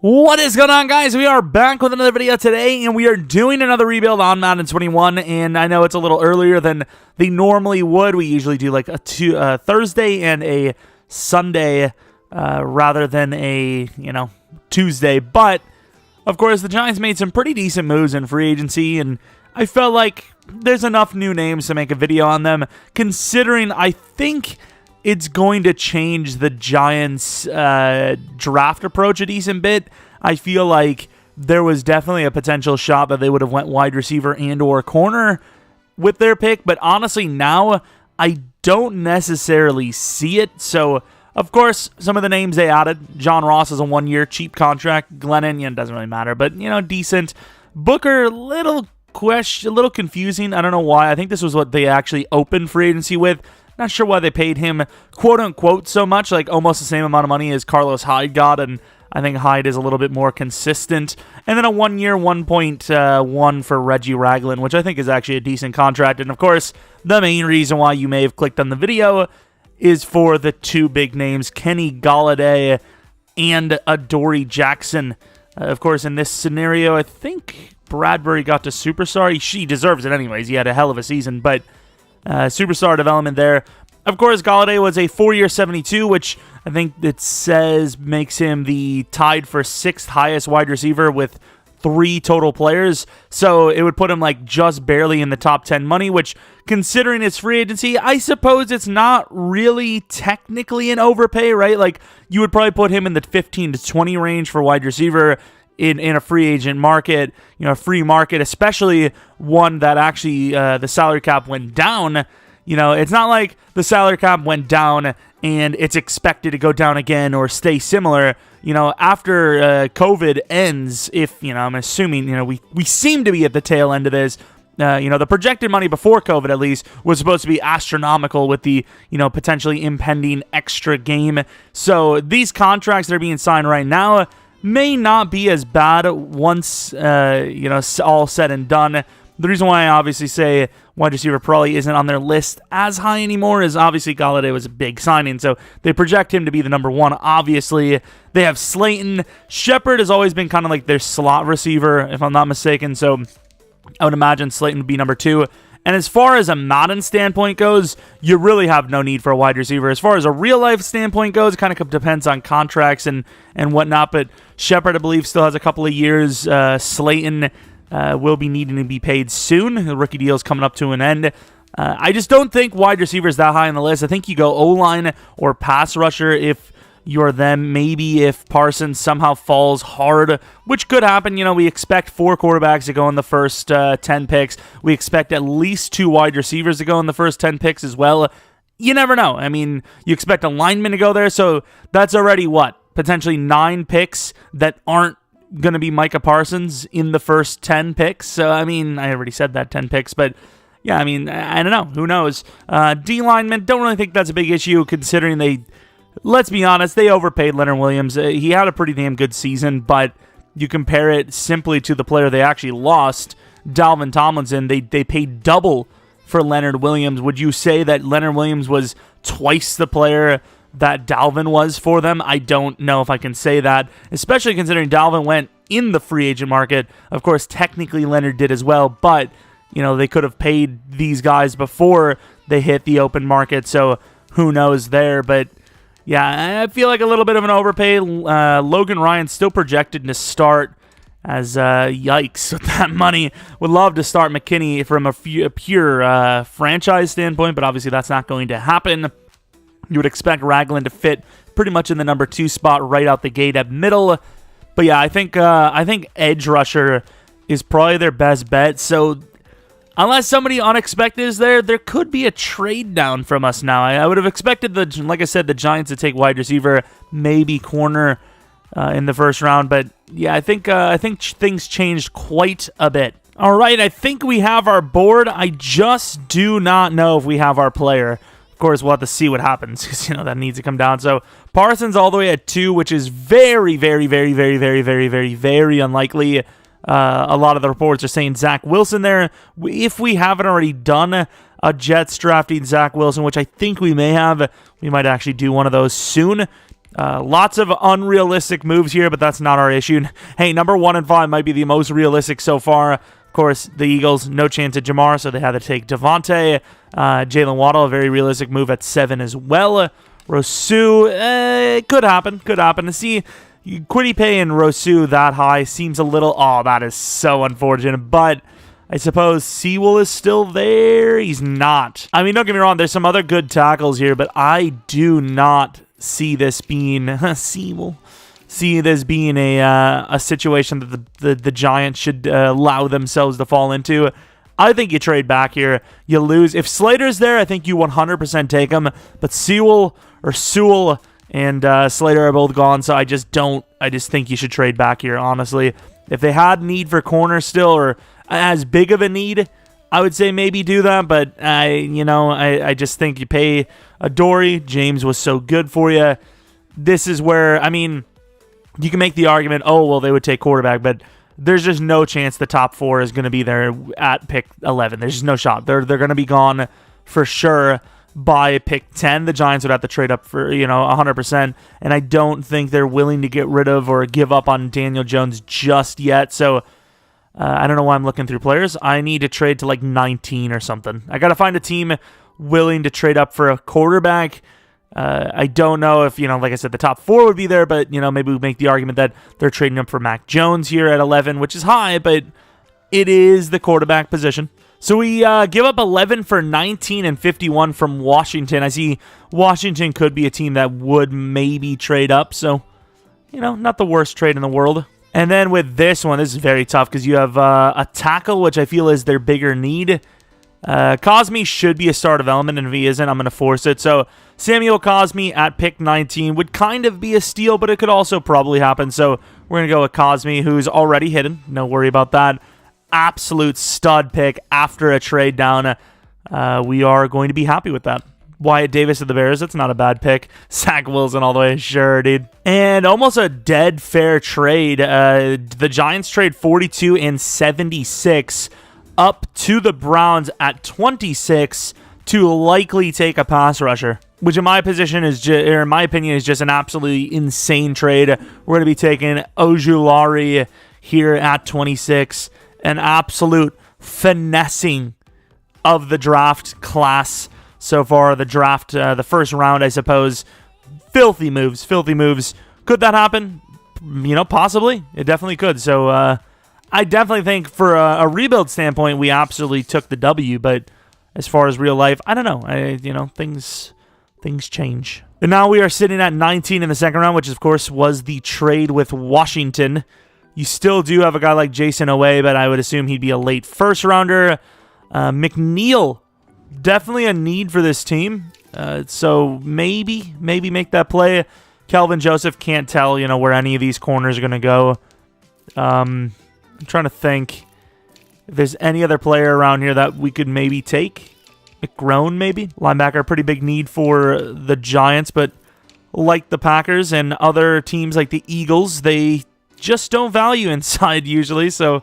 What is going on, guys? We are back with another video today, and we are doing another rebuild on Madden 21, and I know it's a little earlier than they normally would. We usually do like a Thursday and a Sunday rather than a, Tuesday, but of course the Giants made some pretty decent moves in free agency, and I felt like there's enough new names to make a video on them, considering I think it's going to change the Giants' draft approach a decent bit. I feel like there was definitely a potential shot that they would have went wide receiver and or corner with their pick, but honestly now I don't necessarily see it. So, of course, some of the names they added, John Ross is a one-year cheap contract. Glennon, doesn't really matter, but, decent. Booker, a little confusing. I don't know why. I think this was what they actually opened free agency with. Not sure why they paid him quote-unquote so much, like almost the same amount of money as Carlos Hyde got, and I think Hyde is a little bit more consistent. And then a one-year 1.1 for Reggie Ragland, which I think is actually a decent contract. And of course, the main reason why you may have clicked on the video is for the two big names, Kenny Golladay and Adoree Jackson. Of course, in this scenario, I think Bradbury got to superstar. She deserves it anyways. He had a hell of a season, but superstar development there. Of course, Golladay was a 4-year 72, which I think it says makes him the tied for 6th highest wide receiver with 3 total players. So it would put him like just barely in the top 10 money, which considering his free agency, I suppose it's not really technically an overpay, right? Like you would probably put him in the 15 to 20 range for wide receiver in a free agent market, a free market, especially one that actually the salary cap went down. It's not like the salary cap went down and it's expected to go down again or stay similar. After COVID ends, if, I'm assuming, we seem to be at the tail end of this. The projected money before COVID, at least, was supposed to be astronomical with the, potentially impending extra game. So these contracts that are being signed right now may not be as bad once, all said and done. The reason why I obviously say wide receiver probably isn't on their list as high anymore is obviously Golladay was a big signing, so they project him to be the number 1. Obviously, they have Slayton. Shepard has always been kind of like their slot receiver, if I'm not mistaken, so I would imagine Slayton would be number 2. And as far as a Madden standpoint goes, you really have no need for a wide receiver. As far as a real-life standpoint goes, it kind of depends on contracts and whatnot, but Shepard, I believe, still has a couple of years. Slayton will be needing to be paid soon. The rookie deal is coming up to an end. I just don't think wide receiver is that high on the list. I think you go O-line or pass rusher if you're them. Maybe if Parsons somehow falls hard, which could happen. We expect 4 quarterbacks to go in the first 10 picks. We expect at least 2 wide receivers to go in the first 10 picks as well. You never know. I mean, you expect a lineman to go there, so that's already potentially 9 picks that aren't going to be Micah Parsons in the first 10 picks. So, I mean, I already said that, 10 picks, but yeah, I mean, I don't know. Who knows? D-lineman, don't really think that's a big issue considering let's be honest, they overpaid Leonard Williams. He had a pretty damn good season, but you compare it simply to the player they actually lost, Dalvin Tomlinson, they paid double for Leonard Williams. Would you say that Leonard Williams was twice the player that Dalvin was for them? I don't know if I can say that, especially considering Dalvin went in the free agent market. Of course, technically Leonard did as well, but, they could have paid these guys before they hit the open market, so who knows there, but yeah, I feel like a little bit of an overpay. Logan Ryan still projected to start as, yikes, with that money. Would love to start McKinney from a pure franchise standpoint, but obviously that's not going to happen. You would expect Ragland to fit pretty much in the number 2 spot right out the gate at middle. But yeah, I think edge rusher is probably their best bet. So unless somebody unexpected is there could be a trade down from us now. I would have expected, like I said, the Giants to take wide receiver, maybe corner in the first round. But yeah, I think things changed quite a bit. All right, I think we have our board. I just do not know if we have our player. Of course, we'll have to see what happens because, that needs to come down. So Parsons all the way at 2, which is very, very, very, very, very, very, very, very unlikely. A lot of the reports are saying Zach Wilson there. If we haven't already done a Jets drafting Zach Wilson, which I think we may have, we might actually do one of those soon. Lots of unrealistic moves here, but that's not our issue. Hey, number 1 and 5 might be the most realistic so far. Of course, the Eagles, no chance at Jamar, so they had to take Devontae. Jalen Waddle, a very realistic move at 7 as well. Rousseau, could happen. To see Kwity Paye and Rousseau that high seems a little... Oh, that is so unfortunate. But I suppose Sewell is still there. He's not. I mean, don't get me wrong. There's some other good tackles here, but I do not see this being... Sewell. See this being a situation that the Giants should allow themselves to fall into. I think you trade back here. You lose. If Slater's there, I think you 100% take him. But Sewell and Slater are both gone, so I just think you should trade back here, honestly. If they had need for corner still, or as big of a need, I would say maybe do that. But I just think you pay Adoree. James was so good for you. This is where, I mean, you can make the argument, oh, well, they would take quarterback, but there's just no chance the top 4 is going to be there at pick 11. There's just no shot. They're going to be gone for sure by pick 10. The Giants would have to trade up for 100%, and I don't think they're willing to get rid of or give up on Daniel Jones just yet. So I don't know why I'm looking through players. I need to trade to like 19 or something. I got to find a team willing to trade up for a quarterback. I don't know if, like I said, the top 4 would be there, but, maybe we make the argument that they're trading up for Mac Jones here at 11, which is high, but it is the quarterback position. So we give up 11 for 19 and 51 from Washington. I see Washington could be a team that would maybe trade up, so, not the worst trade in the world. And then with this one, this is very tough because you have a tackle, which I feel is their bigger need. Cosme should be a starter element, and if he isn't, I'm going to force it. So Samuel Cosme at pick 19 would kind of be a steal, but it could also probably happen. So we're going to go with Cosme, who's already hidden. No worry about that. Absolute stud pick after a trade down. We are going to be happy with that. Wyatt Davis of the Bears, that's not a bad pick. Zach Wilson all the way, sure, dude. And almost a dead fair trade. The Giants trade 42 and 76 up to the Browns at 26 to likely take a pass rusher, which in my opinion is just an absolutely insane trade. We're going to be taking Ojulari here at 26, an absolute finessing of the draft class so far. The draft, the first round, I suppose. Filthy moves. Could that happen? Possibly. It definitely could. So, I definitely think for a rebuild standpoint, we absolutely took the W, but as far as real life, I don't know. Things change. And now we are sitting at 19 in the second round, which of course was the trade with Washington. You still do have a guy like Jason Owe, but I would assume he'd be a late first rounder. McNeil, definitely a need for this team. So maybe make that play. Kelvin Joseph, can't tell, where any of these corners are going to go. I'm trying to think if there's any other player around here that we could maybe take. McGrone, maybe. Linebacker, pretty big need for the Giants, but like the Packers and other teams like the Eagles, they just don't value inside usually, so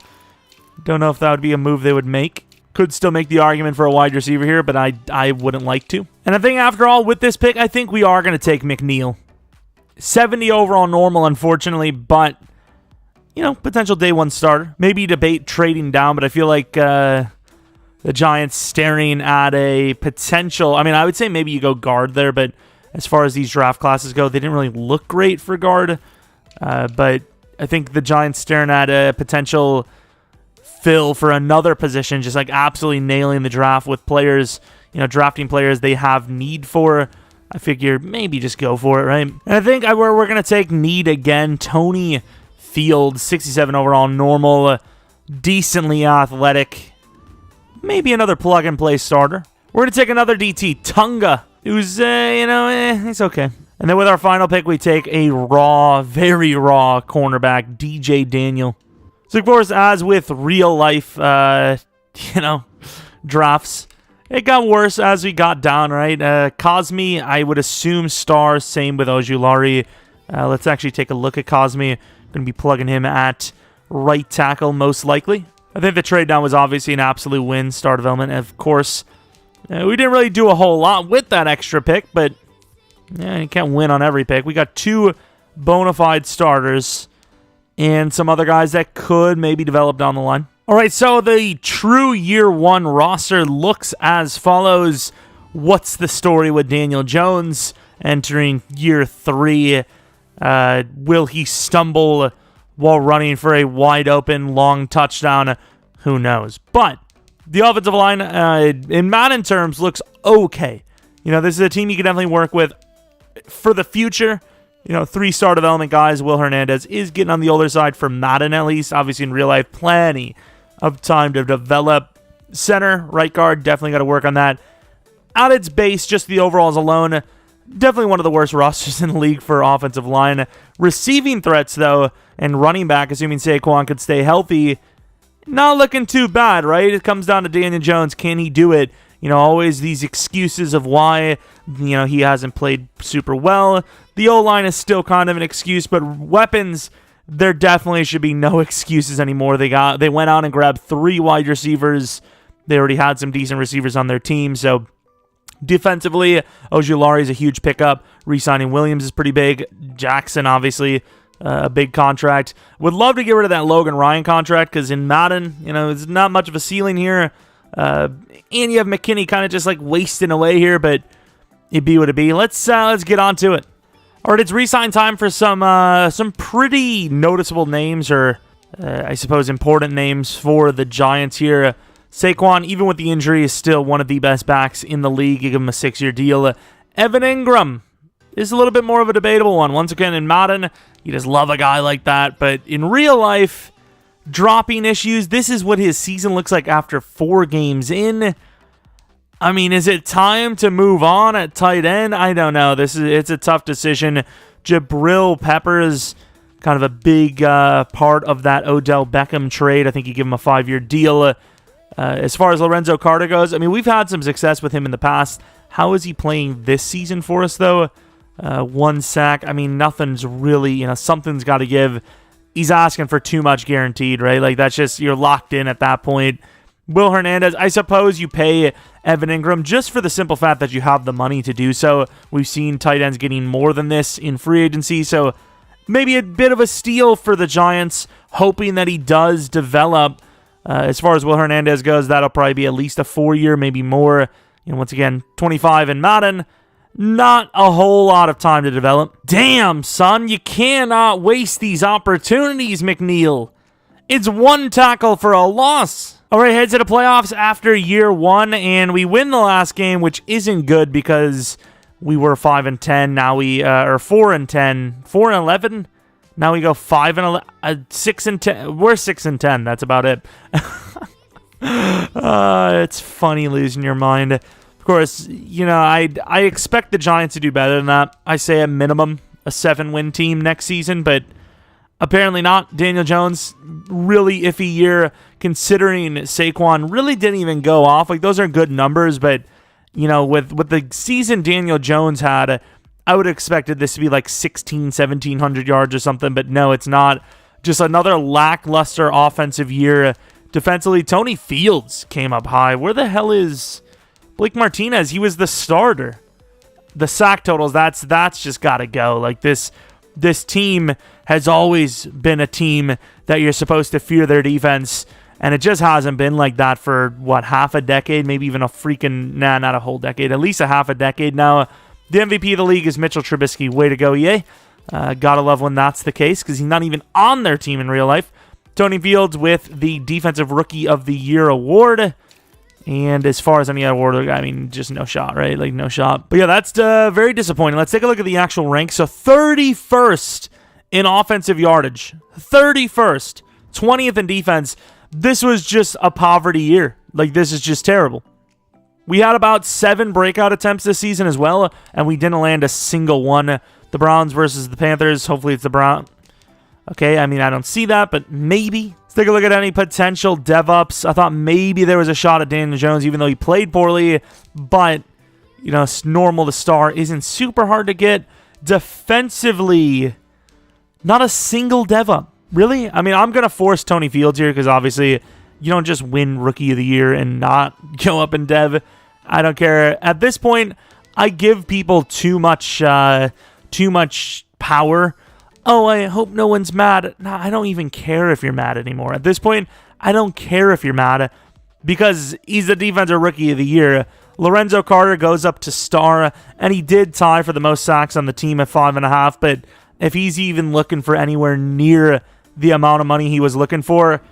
don't know if that would be a move they would make. Could still make the argument for a wide receiver here, but I wouldn't like to. And I think after all, with this pick, I think we are going to take McNeil. 70 overall normal, unfortunately, but potential day one starter. Maybe debate trading down, but I feel like the Giants staring at a potential... I mean, I would say maybe you go guard there, but as far as these draft classes go, they didn't really look great for guard. But I think the Giants staring at a potential fill for another position, just like absolutely nailing the draft with players, drafting players they have need for. I figure maybe just go for it, right? And I think we're going to take need again. Tony Field, 67 overall, normal, decently athletic. Maybe another plug-and-play starter. We're going to take another DT, Tunga, who's, he's okay. And then with our final pick, we take a very raw cornerback, DJ Daniel. So, of course, as with real-life, drafts, it got worse as we got down, right? Cosme, I would assume star, same with Ojulari. Let's actually take a look at Cosme. Going to be plugging him at right tackle, most likely. I think the trade down was obviously an absolute win, star development. And of course, we didn't really do a whole lot with that extra pick, but Yeah, you can't win on every pick. We got 2 bona fide starters and some other guys that could maybe develop down the line. All right, so the true year 1 roster looks as follows. What's the story with Daniel Jones entering year 3? Will he stumble while running for a wide-open, long touchdown? Who knows? But the offensive line, in Madden terms, looks okay. This is a team you can definitely work with for the future. 3-star development guys. Will Hernandez is getting on the older side for Madden, at least. Obviously, in real life, plenty of time to develop. Center, right guard, definitely got to work on that. At its base, just the overalls alone, definitely one of the worst rosters in the league for offensive line. Receiving threats, though, and running back, assuming Saquon could stay healthy, not looking too bad, right? It comes down to Daniel Jones. Can he do it? Always these excuses of why, he hasn't played super well. The O-line is still kind of an excuse, but weapons, there definitely should be no excuses anymore. They went out and grabbed 3 wide receivers. They already had some decent receivers on their team, so defensively, Ojulari is a huge pickup. Re-signing Williams is pretty big. Jackson, obviously, a big contract. Would love to get rid of that Logan Ryan contract because in Madden, it's not much of a ceiling here. And you have McKinney kind of just like wasting away here, but it be what it be. Let's get on to it. All right, it's re-sign time for some pretty noticeable names, or I suppose important names for the Giants here. Saquon, even with the injury, is still one of the best backs in the league. You give him a 6-year deal. Evan Ingram is a little bit more of a debatable one. Once again, in Madden, you just love a guy like that. But in real life, dropping issues, this is what his season looks like after 4 games in. I mean, is it time to move on at tight end? I don't know. It's a tough decision. Jabril Peppers, kind of a big part of that Odell Beckham trade. I think you give him a 5-year deal. As far as Lorenzo Carter goes, I mean, we've had some success with him in the past. How is he playing this season for us, though? 1 sack. I mean, nothing's really, something's got to give. He's asking for too much guaranteed, right? Like, that's just, you're locked in at that point. Will Hernandez, I suppose you pay Evan Ingram just for the simple fact that you have the money to do so. We've seen tight ends getting more than this in free agency, so maybe a bit of a steal for the Giants, hoping that he does develop. As far as Will Hernandez goes, that'll probably be at least a 4-year, maybe more. Once again, 25 in Madden. Not a whole lot of time to develop. Damn, son, you cannot waste these opportunities, McNeil. It's 1 tackle for a loss. All right, heads to the playoffs after year 1, and we win the last game, which isn't good because we were 5-10. Now we are 4-10, 4-11. Now we go 5-11, 6-10. We're 6-10. That's about it. It's funny losing your mind. Of course, I expect the Giants to do better than that. I say at minimum a 7-win team next season, but apparently not. Daniel Jones, really iffy year, considering Saquon really didn't even go off. Like, those are good numbers, but with the season Daniel Jones had, I would have expected this to be like 1,700 yards or something, but no, it's not. Just another lackluster offensive year. Defensively, Tony Fields came up high. Where the hell is Blake Martinez? He was the starter. The sack totals, that's just got to go. Like, this team has always been a team that you're supposed to fear their defense, and it just hasn't been like that for, half a decade, maybe even not a whole decade, at least a half a decade now. The MVP of the league is Mitchell Trubisky. Way to go, EA. Gotta love when that's the case, because he's not even on their team in real life. Tony Fields with the Defensive Rookie of the Year award. And as far as any other award, I mean, just no shot, right? Like, no shot. But yeah, that's very disappointing. Let's take a look at the actual ranks. So 31st in offensive yardage. 31st. 20th in defense. This was just a poverty year. Like, this is just terrible. We had about 7 breakout attempts this season as well, and we didn't land a single one. The Browns versus the Panthers. Hopefully it's the Browns. Okay, I mean, I don't see that, but maybe. Let's take a look at any potential dev-ups. I thought maybe there was a shot at Daniel Jones, even though he played poorly. But, normal to star isn't super hard to get. Defensively, not a single dev-up. Really? I mean, I'm going to force Tony Fields here because obviously you don't just win Rookie of the Year and not go up in dev. I don't care. At this point, I give people too much power. Oh, I hope no one's mad. No, I don't even care if you're mad anymore. At this point, I don't care if you're mad because he's the defensive rookie of the year. Lorenzo Carter goes up to star, and he did tie for the most sacks on the team at 5.5, but if he's even looking for anywhere near the amount of money he was looking for,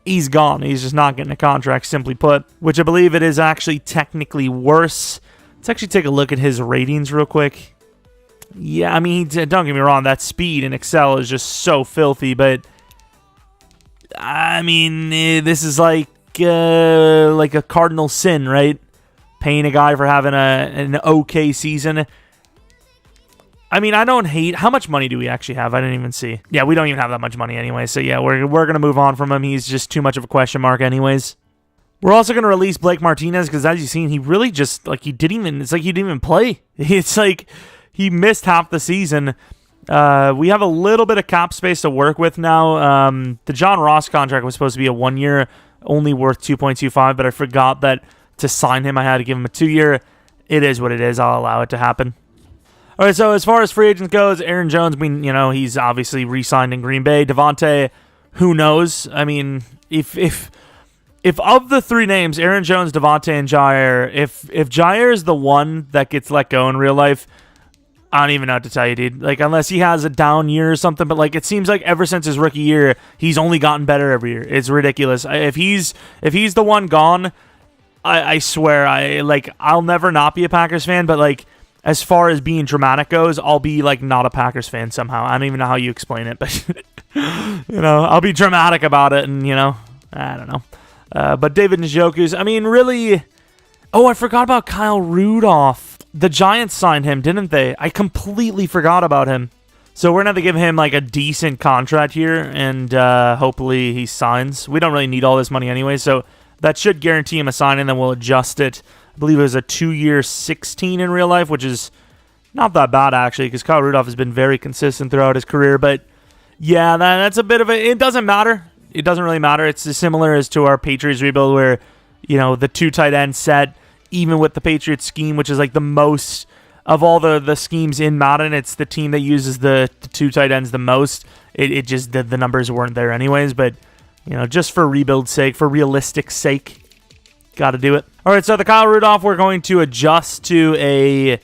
he's gone. He's just not getting a contract, simply put, which I believe it is actually technically worse. Let's actually take a look at his ratings real quick. Yeah, I mean, don't get me wrong, that speed in Excel is just so filthy, but I mean, this is like a cardinal sin, right? Paying a guy for having an okay season. I mean, I don't hate... How much money do we actually have? I didn't even see. Yeah, we don't even have that much money anyway, so yeah, we're going to move on from him. He's just too much of a question mark anyways. We're also going to release Blake Martinez because, as you've seen, he really just, like, he didn't even play. It's like he missed half the season. We have a little bit of cap space to work with now. The John Ross contract was supposed to be a 1 year, only worth 2.25, but I forgot that to sign him, I had to give him a 2 year. It is what it is. I'll allow it to happen. All right, so as far as free agents goes, Aaron Jones, he's obviously re-signed in Green Bay. Devontae, who knows? I mean, if of the three names, Aaron Jones, Devontae, and Jair, if Jair is the one that gets let go in real life, I don't even know what to tell you, dude. Like, unless he has a down year or something, but like, it seems like ever since his rookie year, he's only gotten better every year. It's ridiculous. If he's the one gone, I swear, I'll never not be a Packers fan, but like, as far as being dramatic goes, I'll be like not a Packers fan somehow. I don't even know how you explain it, but I'll be dramatic about it, and I don't know. But David Njoku's, I mean, really. Oh, I forgot about Kyle Rudolph. The Giants signed him, didn't they? I completely forgot about him. So we're gonna have to give him like a decent contract here, and hopefully he signs. We don't really need all this money anyway, so that should guarantee him a sign, and then we'll adjust it. I believe it was a 2-year 16 in real life, which is not that bad, actually, because Kyle Rudolph has been very consistent throughout his career. But, yeah, that's a bit of a... It doesn't matter. It doesn't really matter. It's as similar as to our Patriots rebuild where, the 2 tight end set, even with the Patriots scheme, which is like the most of all the schemes in Madden, it's the team that uses the 2 tight ends the most. It just... The numbers weren't there anyways, but, just for rebuild's sake, for realistic sake, got to do it. All right, so the Kyle Rudolph, we're going to adjust to a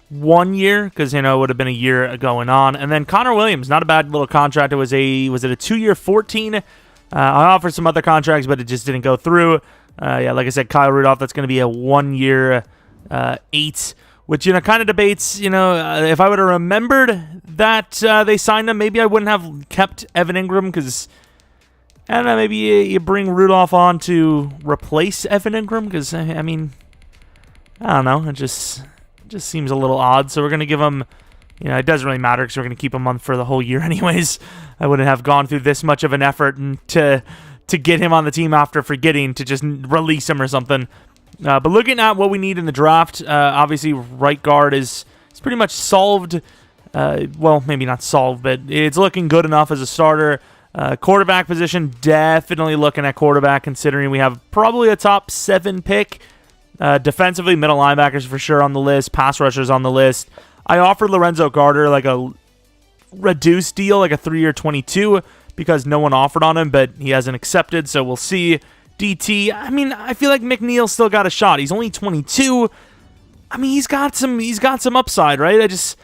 1 year because, it would have been a year going on. And then Connor Williams, not a bad little contract. Was it a 2-year 14? I offered some other contracts, but it just didn't go through. Like I said, Kyle Rudolph, that's going to be a 1 year 8, which, kind of debates, if I would have remembered that they signed him, maybe I wouldn't have kept Evan Ingram because... I don't know, maybe you bring Rudolph on to replace Evan Ingram because, I mean, I don't know. It just seems a little odd. So we're going to give him, it doesn't really matter because we're going to keep him on for the whole year anyways. I wouldn't have gone through this much of an effort to get him on the team after forgetting to just release him or something. But looking at what we need in the draft, obviously right guard is pretty much solved. Well, maybe not solved, but it's looking good enough as a starter. Quarterback position, definitely looking at quarterback considering we have probably a top 7 pick. Defensively, middle linebackers for sure on the list. Pass rushers on the list. I offered Lorenzo Carter like a reduced deal, like a 3-year 22 because no one offered on him, but he hasn't accepted, so we'll see. DT, I mean, I feel like McNeil still got a shot. He's only 22. I mean, he's got some upside, right? I just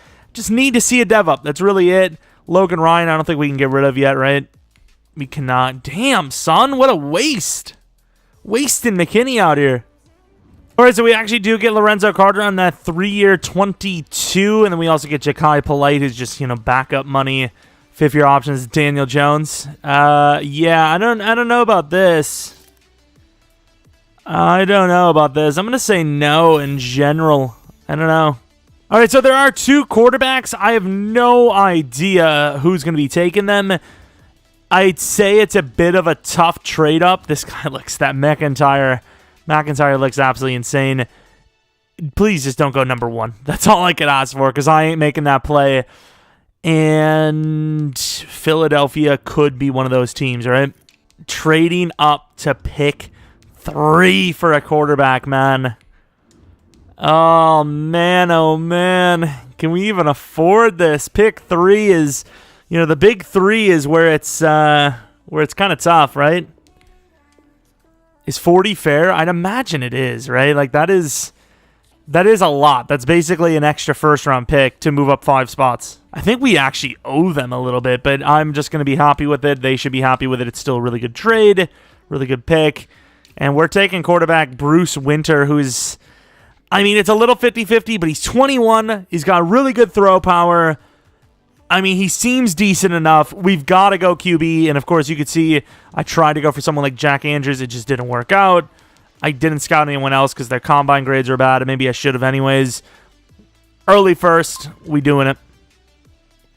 need to see a dev up. That's really it. Logan Ryan, I don't think we can get rid of yet, right? We cannot. Damn, son, what a waste. Wasting McKinney out here. All right, so we actually do get Lorenzo Carter on that 3-year 22, and then we also get Ja'Kai Polite, who's just, backup money. 5th-year options, Daniel Jones. Yeah, I don't know about this. I'm going to say no in general. I don't know. All right, so there are 2 quarterbacks. I have no idea who's going to be taking them. I'd say it's a bit of a tough trade-up. This guy looks, that McIntyre looks absolutely insane. Please just don't go number 1. That's all I could ask for because I ain't making that play. And Philadelphia could be one of those teams, right? Trading up to pick 3 for a quarterback, man. Oh, man. Oh, man. Can we even afford this? Pick 3 is, the big 3 is where it's kind of tough, right? Is 40 fair? I'd imagine it is, right? Like, that is a lot. That's basically an extra first-round pick to move up 5 spots. I think we actually owe them a little bit, but I'm just going to be happy with it. They should be happy with it. It's still a really good trade, really good pick. And we're taking quarterback Bruce Winter, who's, it's a little 50-50, but he's 21. He's got really good throw power. He seems decent enough. We've got to go QB. And, of course, you could see I tried to go for someone like Jack Andrews. It just didn't work out. I didn't scout anyone else because their combine grades are bad, and maybe I should have anyways. Early first, we doing it.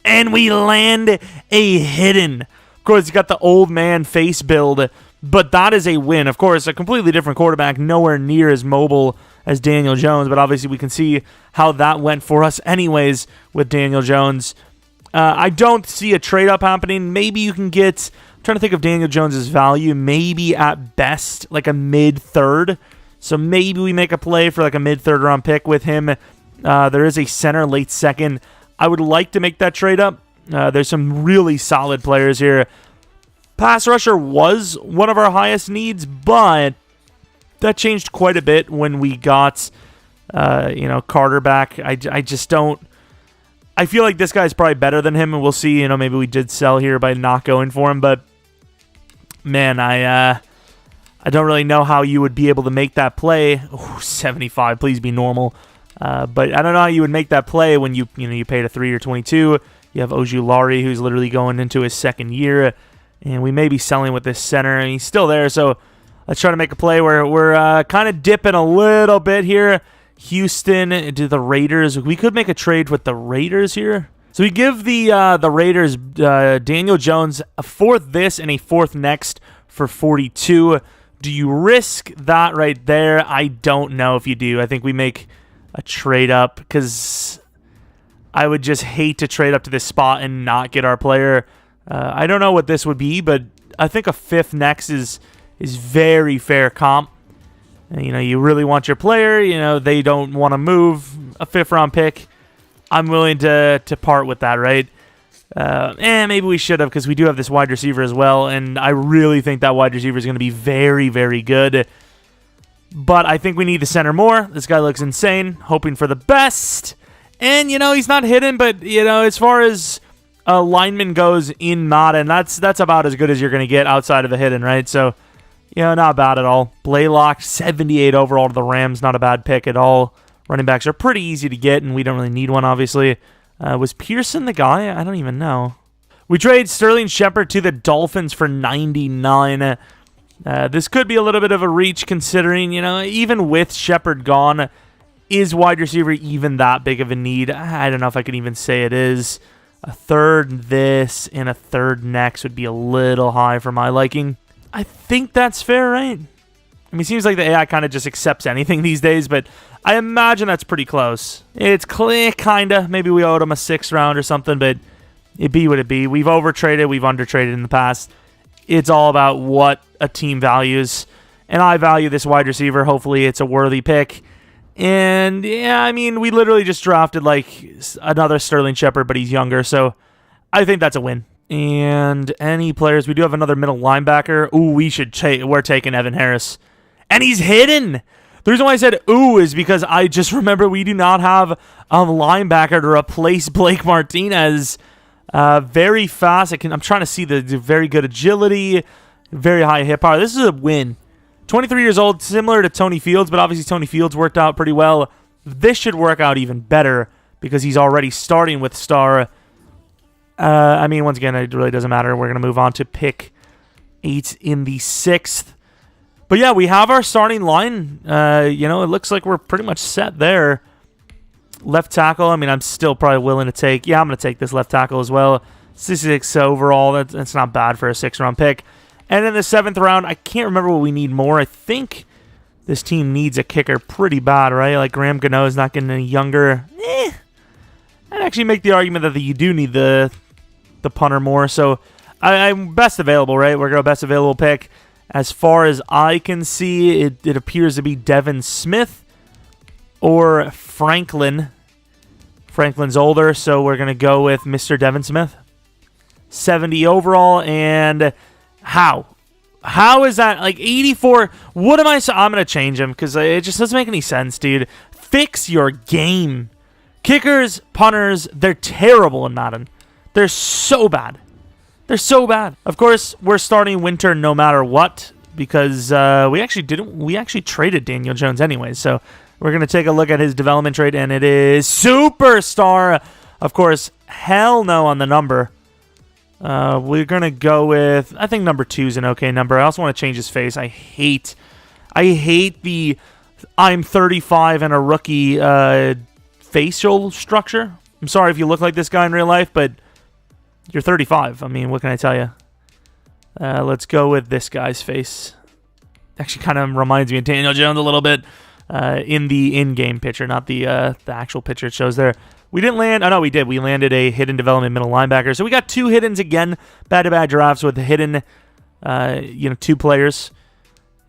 And we land a hidden. Of course, you got the old man face build, but that is a win. Of course, a completely different quarterback, nowhere near as mobile as Daniel Jones, but obviously we can see how that went for us anyways with Daniel Jones. I don't see a trade-up happening. Maybe you can get... I'm trying to think of Daniel Jones' value. Maybe at best, like a mid-third. So maybe we make a play for like a mid-third round pick with him. There is a center late second. I would like to make that trade up. There's some really solid players here. Pass rusher was one of our highest needs, but that changed quite a bit when we got, Carter back. I just don't. I feel like this guy's probably better than him, and we'll see. Maybe we did sell here by not going for him, but man, I don't really know how you would be able to make that play. Ooh, 75, please be normal. But I don't know how you would make that play when you paid a 3 or 22. You have Ojulari, who's literally going into his second year, and we may be selling with this center, and he's still there. So let's try to make a play where we're kind of dipping a little bit here. Houston to the Raiders. We could make a trade with the Raiders here. So we give the Raiders Daniel Jones a 4th this and a 4th next for 42. Do you risk that right there? I don't know if you do. I think we make a trade up because I would just hate to trade up to this spot and not get our player. I don't know what this would be, but I think a 5th next is very fair comp. You really want your player. They don't want to move a 5th round pick. I'm willing to part with that, right? Maybe we should have because we do have this wide receiver as well, and I really think that wide receiver is going to be very, very good. But I think we need the center more. This guy looks insane. Hoping for the best. And, he's not hidden, but, as far as a lineman goes in Madden, that's about as good as you're going to get outside of the hidden, right? So, not bad at all. Blaylock, 78 overall to the Rams. Not a bad pick at all. Running backs are pretty easy to get, and we don't really need one, obviously. Was Pearson the guy? I don't even know. We trade Sterling Shepard to the Dolphins for 99. This could be a little bit of a reach considering, even with Shepard gone, is wide receiver even that big of a need? I don't know if I can even say it is. A 3rd this and a 3rd next would be a little high for my liking. I think that's fair, right? It seems like the AI kind of just accepts anything these days, but I imagine that's pretty close. It's clear, kind of. Maybe we owed him a 6th round or something, but it be what it be. We've overtraded. We've undertraded in the past. It's all about what a team values, and I value this wide receiver. Hopefully it's a worthy pick. And, yeah, we literally just drafted, another Sterling Shepard, but he's younger, so I think that's a win. And any players, we do have another middle linebacker. Ooh, we're taking Evan Harris. And he's hidden! The reason why I said ooh is because I just remember we do not have a linebacker to replace Blake Martinez. Very fast. I'm trying to see the very good agility, very high hit power. This is a win. 23 years old, similar to Tony Fields, but obviously Tony Fields worked out pretty well. This should work out even better because he's already starting with star. Once again, it really doesn't matter. We're going to move on to pick 8 in the 6th. But yeah, we have our starting line. It looks like we're pretty much set there. Left tackle, I'm still probably willing to take. Yeah, I'm going to take this left tackle as well. 66 overall. That's not bad for a 6th round pick. And in the 7th round, I can't remember what we need more. I think this team needs a kicker pretty bad, right? Like Graham Gano is not getting any younger. I'd actually make the argument that you do need the punter more. So I'm best available, right? We're going to best available pick. As far as I can see, it appears to be Devin Smith. or Franklin. Franklin's older, so we're going to go with Mr. Devin Smith. 70 overall, and how? How is that, like, 84? What am I... I'm going to change him, because it just doesn't make any sense, dude. Fix your game. Kickers, punters, they're terrible in Madden. They're so bad. They're so bad. Of course, we're starting Winter no matter what, because we actually traded Daniel Jones anyway, so we're going to take a look at his development trade, and it is Superstar. Of course, hell no on the number. We're going to go with, I think number 2 is an okay number. I also want to change his face. I hate the I'm 35 and a rookie facial structure. I'm sorry if you look like this guy in real life, but you're 35. I mean, what can I tell you? Let's go with this guy's face. Actually kind of reminds me of Daniel Jones a little bit in the in-game picture, not the actual picture it shows there. We didn't land... Oh, no, we did. We landed a hidden development middle linebacker. So we got 2 hiddens again. Back-to-back drafts with the hidden, 2 players.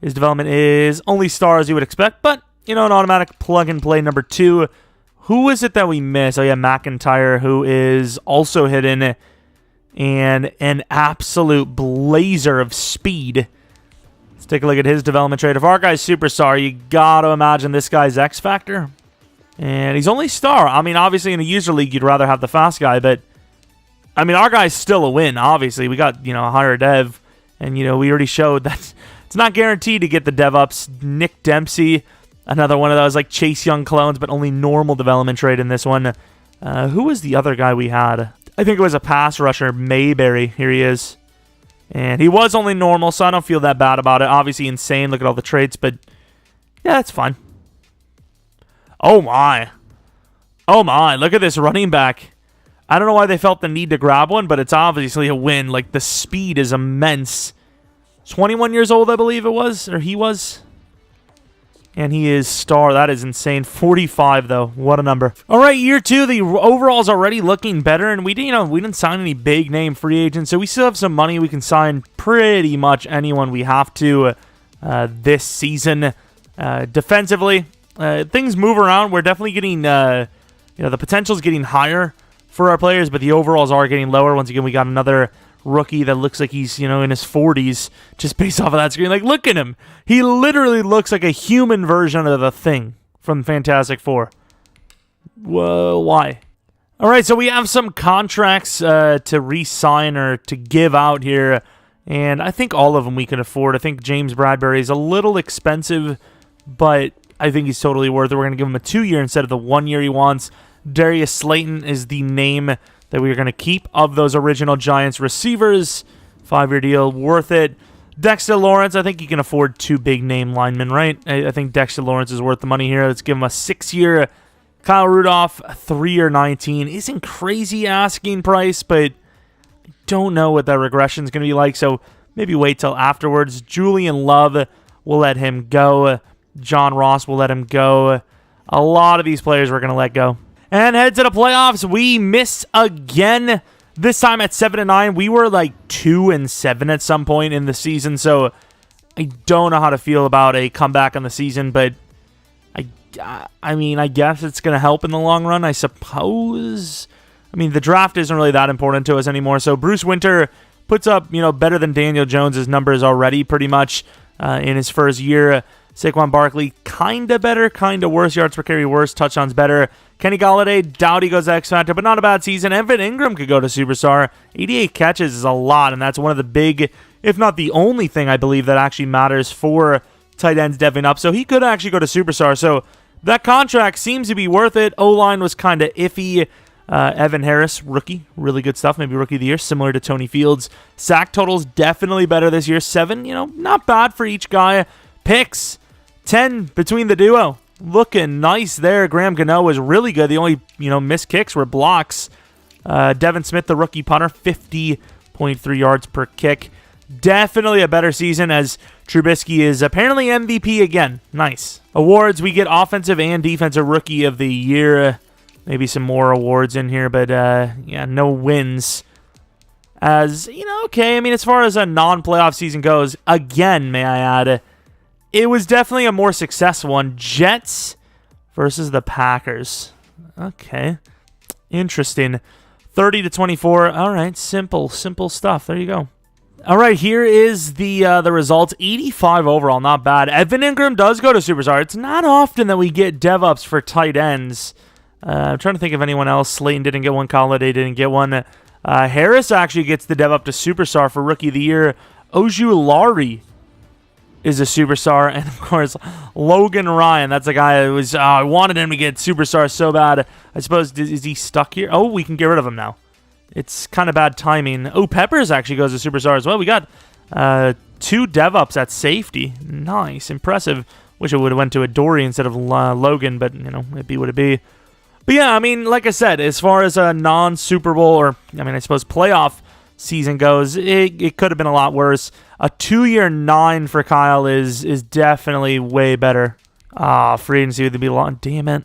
His development is only star as you would expect, but, an automatic plug-and-play number 2. Who is it that we missed? Oh, yeah, McIntyre, who is also hidden and an absolute blazer of speed. Let's take a look at his development trade. If our guy's superstar, you got to imagine this guy's X Factor. And he's only star. I mean, obviously in a user league, you'd rather have the fast guy, but I mean, our guy's still a win, obviously. We got, a higher dev, and, we already showed that it's not guaranteed to get the dev ups. Nick Dempsey, another one of those like Chase Young clones, but only normal development trade in this one. Who was the other guy we had? I think it was a pass rusher, Mayberry. Here he is. And he was only normal, so I don't feel that bad about it. Obviously insane. Look at all the traits, but yeah, that's fine. Oh, my. Oh, my. Look at this running back. I don't know why they felt the need to grab one, but it's obviously a win. Like, the speed is immense. 21 years old, I believe it was, or he was. And he is star. That is insane. 45, though. What a number. All right, year 2. The overall's already looking better, and we didn't sign any big-name free agents, so we still have some money. We can sign pretty much anyone we have to this season. Defensively... things move around. We're definitely getting, the potential is getting higher for our players, but the overalls are getting lower. Once again, we got another rookie that looks like he's, in his 40s, just based off of that screen. Like, look at him. He literally looks like a human version of the Thing from Fantastic Four. Whoa, why? All right, so we have some contracts to re-sign or to give out here, and I think all of them we can afford. I think James Bradbury is a little expensive, but I think he's totally worth it. We're going to give him a 2-year instead of the 1 year he wants. Darius Slayton is the name that we're going to keep of those original Giants receivers. 5-year deal, worth it. Dexter Lawrence, I think you can afford 2 big-name linemen, right? I think Dexter Lawrence is worth the money here. Let's give him a 6-year. Kyle Rudolph, 3-year, 19. Isn't crazy asking price, but I don't know what that regression is going to be like, so maybe wait till afterwards. Julian Love, we'll let him go. John Ross will let him go. A lot of these players we're going to let go. And head to the playoffs. We miss again. This time at 7-9. We were like 2-7 at some point in the season. So I don't know how to feel about a comeback on the season. But I mean, I guess it's going to help in the long run, I suppose. I mean, the draft isn't really that important to us anymore. So Bruce Winter puts up, better than Daniel Jones' numbers already pretty much in his first year. Saquon Barkley, kind of better, kind of worse. Yards per carry worse. Touchdowns better. Kenny Golladay, doubt he goes X Factor, but not a bad season. Evan Ingram could go to Superstar. 88 catches is a lot, and that's one of the big, if not the only thing I believe that actually matters for tight ends deving up. So he could actually go to Superstar. So that contract seems to be worth it. O-line was kind of iffy. Evan Harris, rookie, really good stuff. Maybe rookie of the year, similar to Tony Fields. Sack totals definitely better this year. 7, not bad for each guy. Picks, 10 between the duo. Looking nice there. Graham Gano was really good. The only, missed kicks were blocks. Devin Smith, the rookie punter, 50.3 yards per kick. Definitely a better season as Trubisky is apparently MVP again. Nice. Awards, we get offensive and defensive rookie of the year. Maybe some more awards in here, but yeah, no wins. As, okay, I mean, as far as a non-playoff season goes, again, may I add, it was definitely a more successful one. Jets, versus the Packers. Okay. Interesting. 30-24. All right, simple stuff. There you go. All right, here is the results. 85 overall, not bad. Evan Ingram does go to Superstar. It's not often that we get dev ups for tight ends. I'm trying to think of anyone else. Slayton didn't get one. Golladay didn't get one. Harris actually gets the dev up to Superstar for Rookie of the Year. Ojulari is a Superstar. And, of course, Logan Ryan. That's a guy who was... I wanted him to get Superstar so bad. I suppose, is he stuck here? Oh, we can get rid of him now. It's kind of bad timing. Oh, Peppers actually goes to Superstar as well. We got 2 dev-ups at safety. Nice. Impressive. Wish it would have went to Adoree instead of Logan, but, you know, it be what it be. But, yeah, I mean, like I said, as far as a non-Super Bowl or, I mean, I suppose playoff season goes, it could have been a lot worse. A 2-year 9 for Kyle is definitely way better. Free agency would be long. Damn it.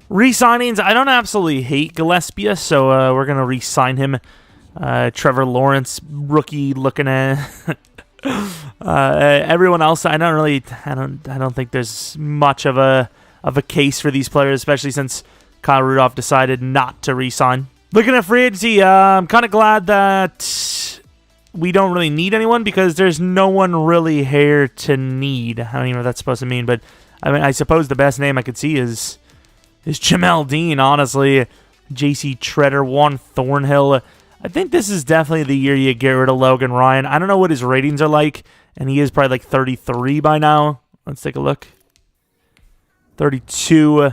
Re-signings, I don't absolutely hate Gillespie, so we're going to re-sign him. Trevor Lawrence, rookie looking at. Everyone else, I don't think there's much of a case for these players, especially since Kyle Rudolph decided not to re-sign. Looking at free agency, I'm kind of glad that we don't really need anyone because there's no one really here to need. I don't even know what that's supposed to mean, but I mean, I suppose the best name I could see is Jamel Dean, honestly. J.C. Treader, Juan Thornhill. I think this is definitely the year you get rid of Logan Ryan. I don't know what his ratings are like, and he is probably like 33 by now. Let's take a look. 32.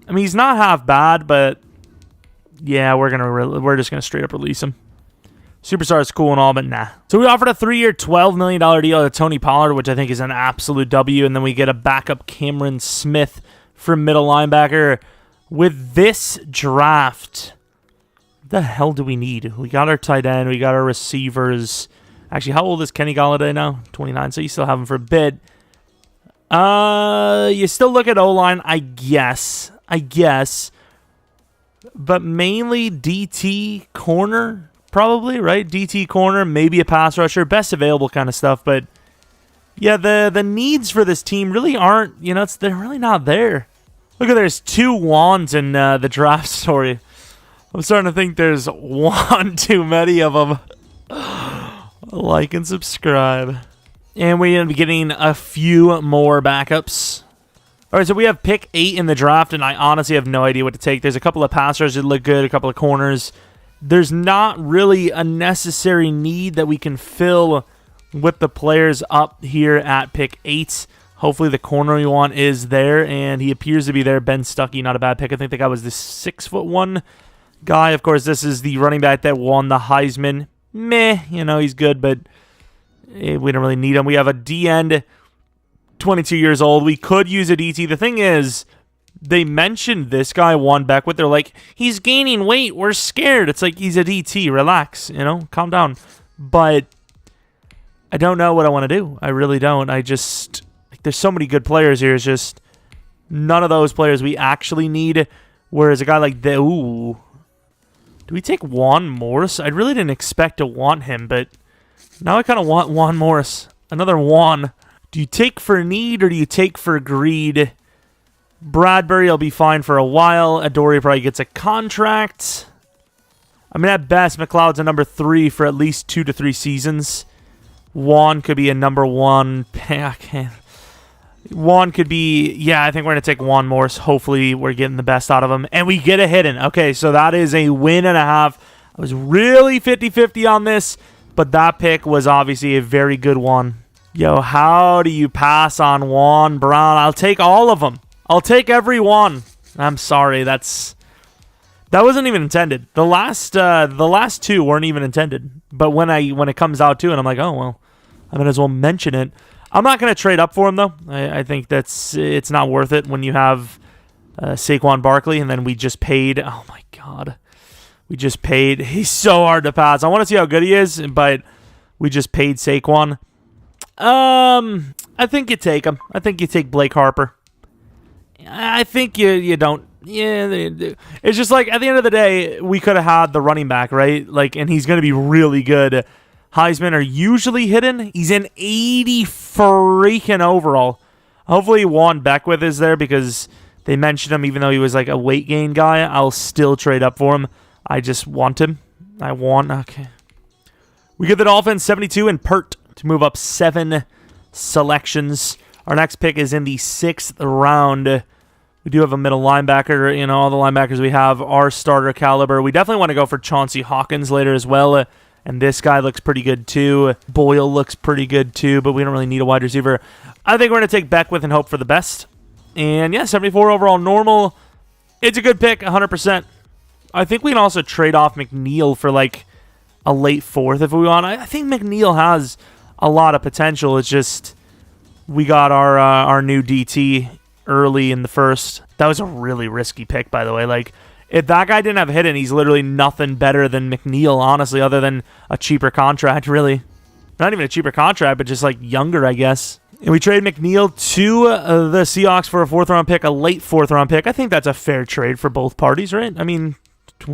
I mean, he's not half bad, but yeah, we're just gonna straight up release him. Superstar is cool and all, but nah. So we offered a 3-year, $12 million deal to Tony Pollard, which I think is an absolute W, and then we get a backup Cameron Smith for middle linebacker. With this draft, what the hell do we need? We got our tight end. We got our receivers. Actually, how old is Kenny Golladay now? 29, so you still have him for a bit. You still look at O-line, I guess. But mainly DT corner, probably, right? DT corner, maybe a pass rusher. Best available kind of stuff, but yeah, the needs for this team really aren't, they're really not there. Look at there's 2 Juans in the draft story. I'm starting to think there's one too many of them. Like and subscribe. And we're going to be getting a few more backups. All right, so we have pick 8 in the draft, and I honestly have no idea what to take. There's a couple of passers that look good, a couple of corners. There's not really a necessary need that we can fill with the players up here at pick 8. Hopefully the corner we want is there, and he appears to be there. Ben Stuckey, not a bad pick. I think the guy was the 6'1" guy. Of course, this is the running back that won the Heisman. Meh, he's good, but we don't really need him. We have a D-end, 22 years old. We could use a DT. The thing is, they mentioned this guy, Juan Beckwith. They're like, he's gaining weight. We're scared. It's like, he's a DT. Relax, calm down. But I don't know what I want to do. I really don't. There's so many good players here. It's just none of those players we actually need. Whereas a guy like do we take Juan Morris? I really didn't expect to want him, but now I kind of want Juan Morris. Another Juan. Do you take for need or do you take for greed? Bradbury will be fine for a while. Adoree probably gets a contract. I mean, at best, McLeod's a number 3 for at least 2 to 3 seasons. Juan could be a number 1. Juan could be, I think we're going to take Juan Morris. Hopefully, we're getting the best out of him. And we get a hidden. Okay, so that is a win and a half. I was really 50-50 on this, but that pick was obviously a very good one. Yo, how do you pass on Juan Brown? I'll take all of them. I'll take every one. I'm sorry, that wasn't even intended. The last 2 weren't even intended. But when it comes out to it, I'm like, oh well, I might as well mention it. I'm not going to trade up for him though. I think it's not worth it when you have Saquon Barkley, and then we just paid. Oh my god, we just paid. He's so hard to pass. I want to see how good he is, but we just paid Saquon. I think you take him. I think you take Blake Harper. I think you don't. Yeah, it's just like at the end of the day, we could have had the running back, right? Like, and he's going to be really good. Heisman are usually hidden. He's in 80 freaking overall. Hopefully Juan Beckwith is there because they mentioned him even though he was like a weight gain guy. I'll still trade up for him. I just want him. Okay. We get the Dolphins 72 and Pert to move up 7 selections. Our next pick is in the 6th round. We do have a middle linebacker. You know, all the linebackers we have are starter caliber. We definitely want to go for Chauncey Hawkins later as well. And this guy looks pretty good too. Boyle looks pretty good too, but we don't really need a wide receiver. I think we're going to take Beckwith and hope for the best. And yeah, 74 overall normal. It's a good pick, 100%. I think we can also trade off McNeil for like a late 4th if we want. I think McNeil has a lot of potential. It's just we got our new DT early in the 1st. That was a really risky pick, by the way. Like, if that guy didn't have hidden, he's literally nothing better than McNeil, honestly, other than a cheaper contract, really. Not even a cheaper contract, but just like younger, I guess. And we trade McNeil to the Seahawks for a 4th-round pick, a late 4th-round pick. I think that's a fair trade for both parties, right? I mean,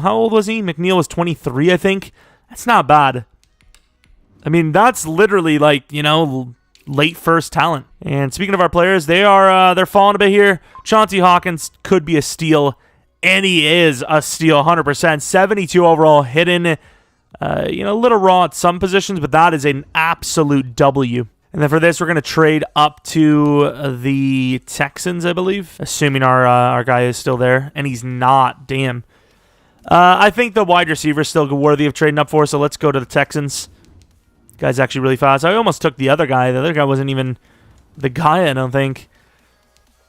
how old was he? McNeil was 23, I think. That's not bad. I mean, that's literally like, you know, late 1st talent. And speaking of our players, they're falling a bit here. Chauncey Hawkins could be a steal, and he is a steal, 100%. 72 overall, hidden. You know, a little raw at some positions, but that is an absolute W. And then for this, we're going to trade up to the Texans, I believe, assuming our guy is still there, and he's not. Damn. I think the wide receiver is still worthy of trading up for, so let's go to the Texans. Guy's actually really fast. I almost took the other guy. The other guy wasn't even the guy, I don't think.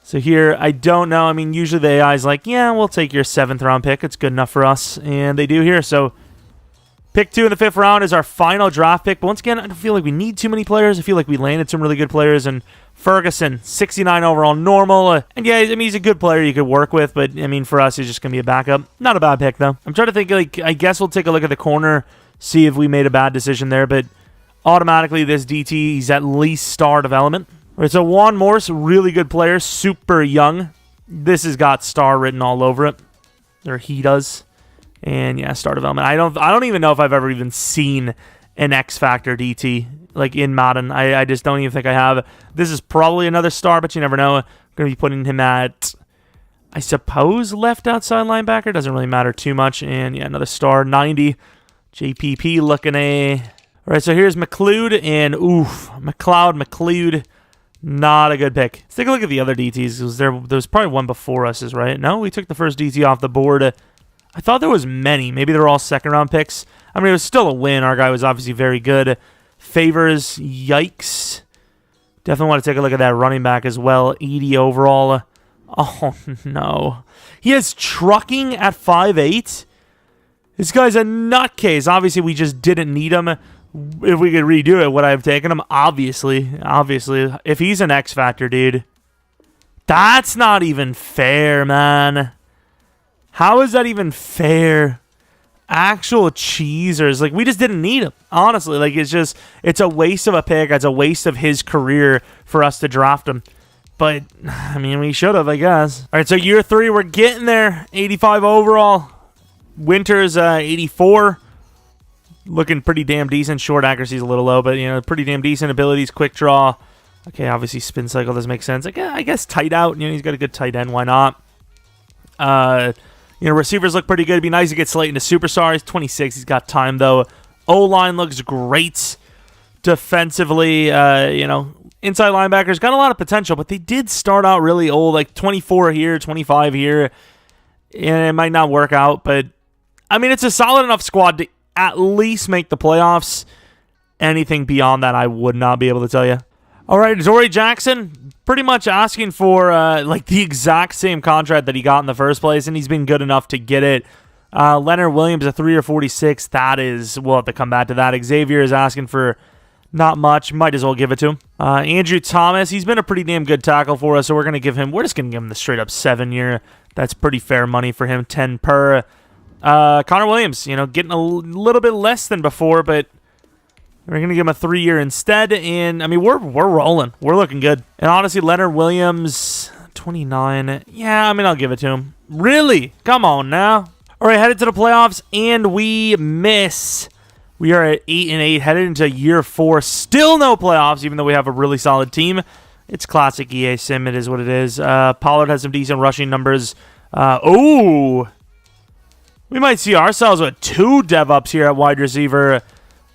So here, I don't know. I mean, usually the AI is like, yeah, we'll take your 7th-round pick. It's good enough for us, and they do here. So pick 2 in the 5th round is our final draft pick. But once again, I don't feel like we need too many players. I feel like we landed some really good players. And Ferguson, 69 overall normal. And yeah, I mean, he's a good player you could work with. But, I mean, for us, he's just going to be a backup. Not a bad pick, though. I'm trying to think, like, I guess we'll take a look at the corner, see if we made a bad decision there. But automatically, this DT, he's at least star development. All right, so Juan Morse, really good player, super young. This has got star written all over it. Or he does. And yeah, star development. I don't even know if I've ever even seen an X Factor DT like in Madden. I just don't even think I have. This is probably another star, but you never know. I'm going to be putting him at, I suppose, left outside linebacker. Doesn't really matter too much. And yeah, another star, 90. JPP looking a... All right, so here's McLeod and McLeod. Not a good pick. Let's take a look at the other DTs. There was probably one before us, right? No, we took the first DT off the board. I thought there was many. Maybe they were all 2nd-round picks. I mean, it was still a win. Our guy was obviously very good. Favors, yikes. Definitely want to take a look at that running back as well. 80 overall. Oh, no. He has trucking at 5'8". This guy's a nutcase. Obviously, we just didn't need him. If we could redo it, would I have taken him? Obviously. If he's an X Factor, dude. That's not even fair, man. How is that even fair? Actual cheesers. Like, we just didn't need him. Honestly, like, it's a waste of a pick. It's a waste of his career for us to draft him. But, I mean, we should have, I guess. All right, so year 3, we're getting there. 85 overall. Winters, 84. Looking pretty damn decent. Short accuracy is a little low, but, you know, pretty damn decent. Abilities, quick draw. Okay, obviously spin cycle doesn't make sense. I guess tight out. You know, he's got a good tight end. Why not? You know, receivers look pretty good. It'd be nice to get Slayton to superstar. He's 26. He's got time, though. O-line looks great. Defensively, you know, inside linebackers got a lot of potential, but they did start out really old, like 24 here, 25 here. And it might not work out, but, I mean, it's a solid enough squad to at least make the playoffs. Anything beyond that, I would not be able to tell you. All right, Adoree Jackson, pretty much asking for like the exact same contract that he got in the first place, and he's been good enough to get it. Leonard Williams, a 3 or 46. That is, we'll have to come back to that. Xavier is asking for not much. Might as well give it to him. Andrew Thomas, he's been a pretty damn good tackle for us, so we're just going to give him the straight-up 7-year. That's pretty fair money for him, 10 per. Connor Williams, you know, getting a little bit less than before, but we're going to give him a 3-year instead. And, I mean, we're rolling. We're looking good. And honestly, Leonard Williams, 29. Yeah, I mean, I'll give it to him. Really? Come on now. All right, headed to the playoffs, and we miss. We are at 8-8, headed into year 4. Still no playoffs, even though we have a really solid team. It's classic EA sim. It is what it is. Pollard has some decent rushing numbers. We might see ourselves with 2 dev-ups here at wide receiver.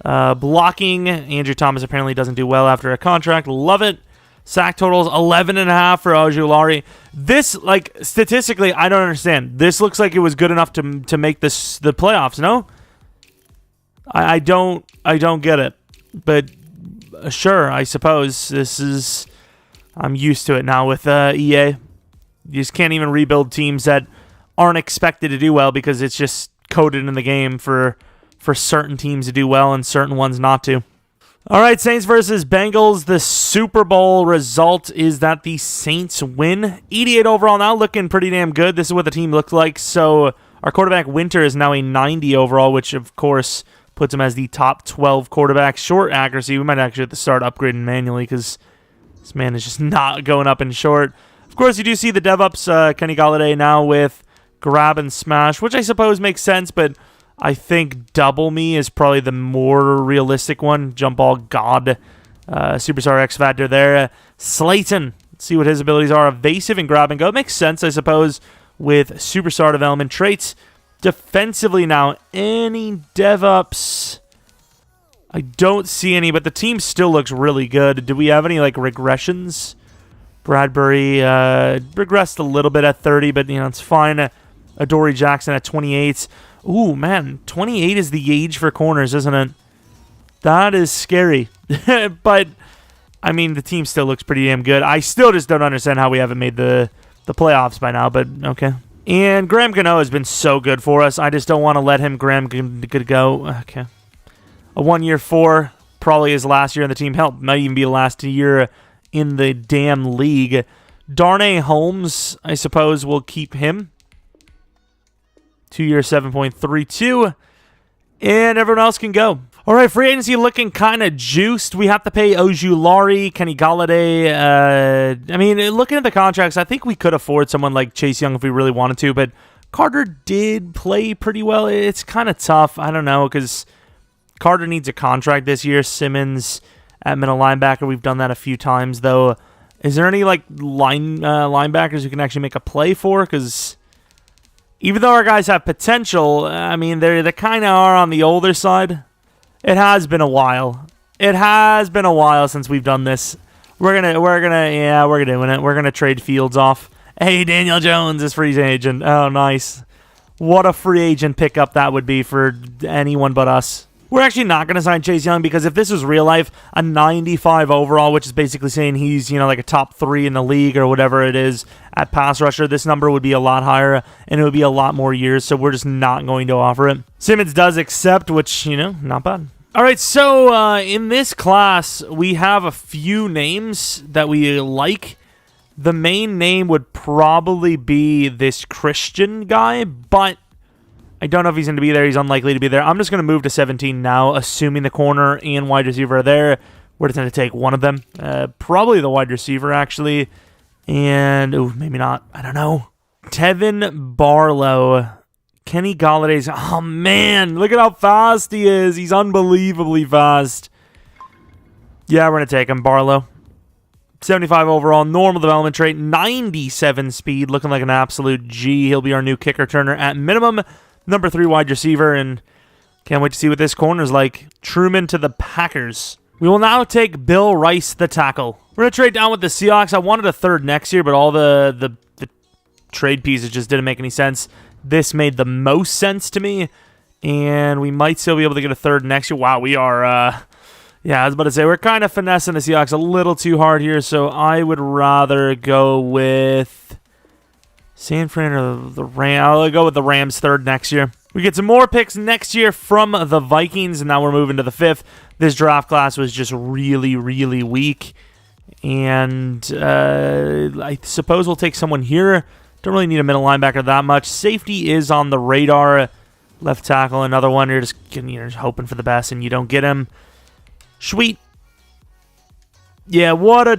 Blocking. Andrew Thomas apparently doesn't do well after a contract. Love it. Sack totals 11.5 for Ojulari. This, like, statistically, I don't understand. This looks like it was good enough to make the playoffs. No, I don't get it. But sure, I suppose this is. I'm used to it now with EA. You just can't even rebuild teams that aren't expected to do well because it's just coded in the game for certain teams to do well and certain ones not to. All right, Saints versus Bengals. The Super Bowl result is that the Saints win. 88 overall now, looking pretty damn good. This is what the team looked like. So our quarterback Winter is now a 90 overall, which of course puts him as the top 12 quarterback. Short accuracy. We might actually have to start upgrading manually because this man is just not going up in short. Of course, you do see the dev-ups, Kenny Golladay now with grab and smash, which I suppose makes sense, but I think double me is probably the more realistic one. Jump ball god. Superstar X Factor there. Slayton. Let's see what his abilities are. Evasive and grab and go. It makes sense, I suppose, with superstar development traits. Defensively now, any dev-ups? I don't see any, but the team still looks really good. Do we have any, like, regressions? Bradbury regressed a little bit at 30, but, you know, it's fine. Adoree Jackson at 28. Ooh, man, 28 is the age for corners, isn't it? That is scary. But, I mean, the team still looks pretty damn good. I still just don't understand how we haven't made the playoffs by now, but okay. And Graham Gano has been so good for us. I just don't want to let him Graham go. Okay. A 1-year 4, probably his last year in the team. Hell, might even be the last year in the damn league. Darnay Holmes, I suppose, will keep him. 2-year 7.32. And everyone else can go. All right, free agency looking kind of juiced. We have to pay Ojulari, Kenny Golladay. I mean, looking at the contracts, I think we could afford someone like Chase Young if we really wanted to, but Carter did play pretty well. It's kind of tough. I don't know, because Carter needs a contract this year. Simmons at middle linebacker. We've done that a few times, though. Is there any like linebackers who can actually make a play for? Because even though our guys have potential, I mean, they kind of are on the older side. It has been a while. It has been a while since we've done this. We're doing it. We're gonna trade Fields off. Hey, Daniel Jones is free agent. Oh, nice. What a free agent pickup that would be for anyone but us. We're actually not going to sign Chase Young because if this was real life, a 95 overall, which is basically saying he's, you know, like a top 3 in the league or whatever it is at pass rusher, this number would be a lot higher and it would be a lot more years, so we're just not going to offer it. Simmons does accept, which, you know, not bad. All right, so in this class, we have a few names that we like. The main name would probably be this Christian guy, but I don't know if he's going to be there. He's unlikely to be there. I'm just going to move to 17 now, assuming the corner and wide receiver are there. We're just going to take one of them. Probably the wide receiver, actually. And, maybe not. I don't know. Tevin Barlow. Kenny Galladay's. Oh, man. Look at how fast he is. He's unbelievably fast. Yeah, we're going to take him. Barlow. 75 overall. Normal development trait. 97 speed. Looking like an absolute G. He'll be our new kick returner at minimum. Number 3 wide receiver. And can't wait to see what this corner's like. Truman to the Packers. We will now take Bill Rice, the tackle. We're going to trade down with the Seahawks. I wanted a third next year, but all the trade pieces just didn't make any sense. This made the most sense to me, and we might still be able to get a third next year. Wow, we are, yeah, I was about to say, we're kind of finessing the Seahawks a little too hard here, so I would rather go with San Fran or the Rams. I'll go with the Rams third next year. We get some more picks next year from the Vikings, and now we're moving to the 5th. This draft class was just really, really weak, and I suppose we'll take someone here. Don't really need a middle linebacker that much. Safety is on the radar. Left tackle, another one. You're just hoping for the best, and you don't get him. Sweet. Yeah, what a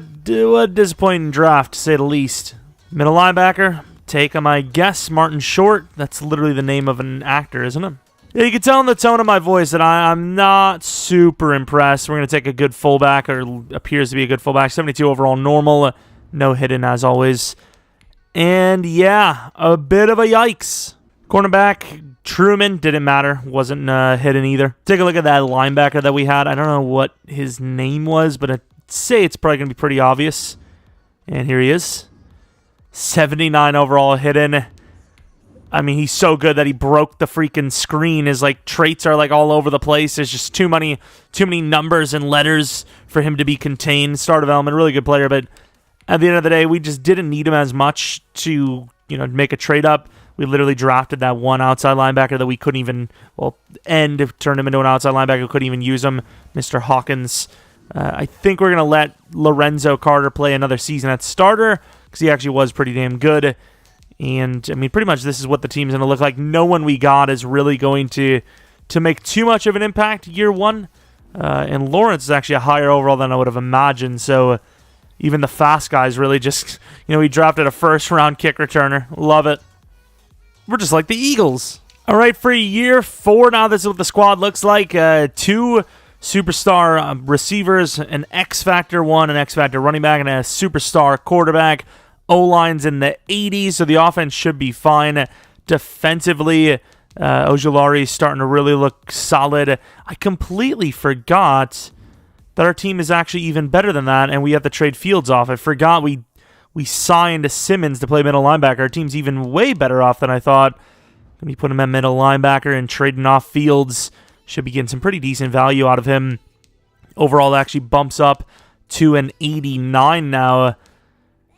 disappointing draft, to say the least. Middle linebacker. Take him, I guess. Martin Short. That's literally the name of an actor, isn't it? Yeah, you can tell in the tone of my voice that I'm not super impressed. We're going to take a good fullback, or appears to be a good fullback. 72 overall normal. No hidden, as always. And, yeah, a bit of a yikes. Cornerback, Truman, didn't matter. Wasn't hidden either. Take a look at that linebacker that we had. I don't know what his name was, but I'd say it's probably going to be pretty obvious. And here he is. 79 overall hidden. I mean, he's so good that he broke the freaking screen. His traits are all over the place. There's just too many numbers and letters for him to be contained. Star development, really good player, but at the end of the day, we just didn't need him as much to make a trade up. We literally drafted that one outside linebacker that we couldn't even turn him into an outside linebacker. We couldn't even use him, Mr. Hawkins. I think we're gonna let Lorenzo Carter play another season at starter because he actually was pretty damn good. And, I mean, pretty much this is what the team's going to look like. No one we got is really going to make too much of an impact year one. And Lawrence is actually a higher overall than I would have imagined. So even the fast guys really just, we drafted a first-round kick returner. Love it. We're just like the Eagles. All right, for year 4 now, this is what the squad looks like. 2 superstar receivers, an X-Factor one, an X-Factor running back, and a superstar quarterback. O-line's in the 80s, so the offense should be fine. Defensively, Ojulari's starting to really look solid. I completely forgot that our team is actually even better than that, and we have to trade Fields off. I forgot we signed Simmons to play middle linebacker. Our team's even way better off than I thought. Going to be putting him at middle linebacker and trading off Fields. Should be getting some pretty decent value out of him. Overall, it actually bumps up to an 89 now.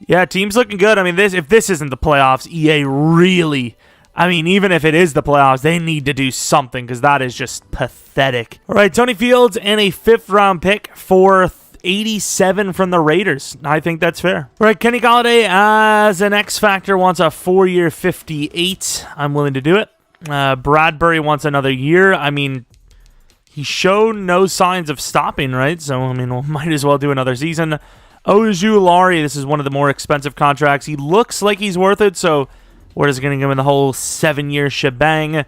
Yeah, team's looking good. I mean, if this isn't the playoffs, EA really, even if it is the playoffs, they need to do something because that is just pathetic. All right, Tony Fields and a 5th-round pick for 87 from the Raiders. I think that's fair. All right, Kenny Golladay as an X-Factor wants a 4-year 58. I'm willing to do it. Bradbury wants another year. I mean, he showed no signs of stopping, right? So, we might as well do another season. Ojulari, this is one of the more expensive contracts. He looks like he's worth it, so we're just going to give him the whole 7-year shebang.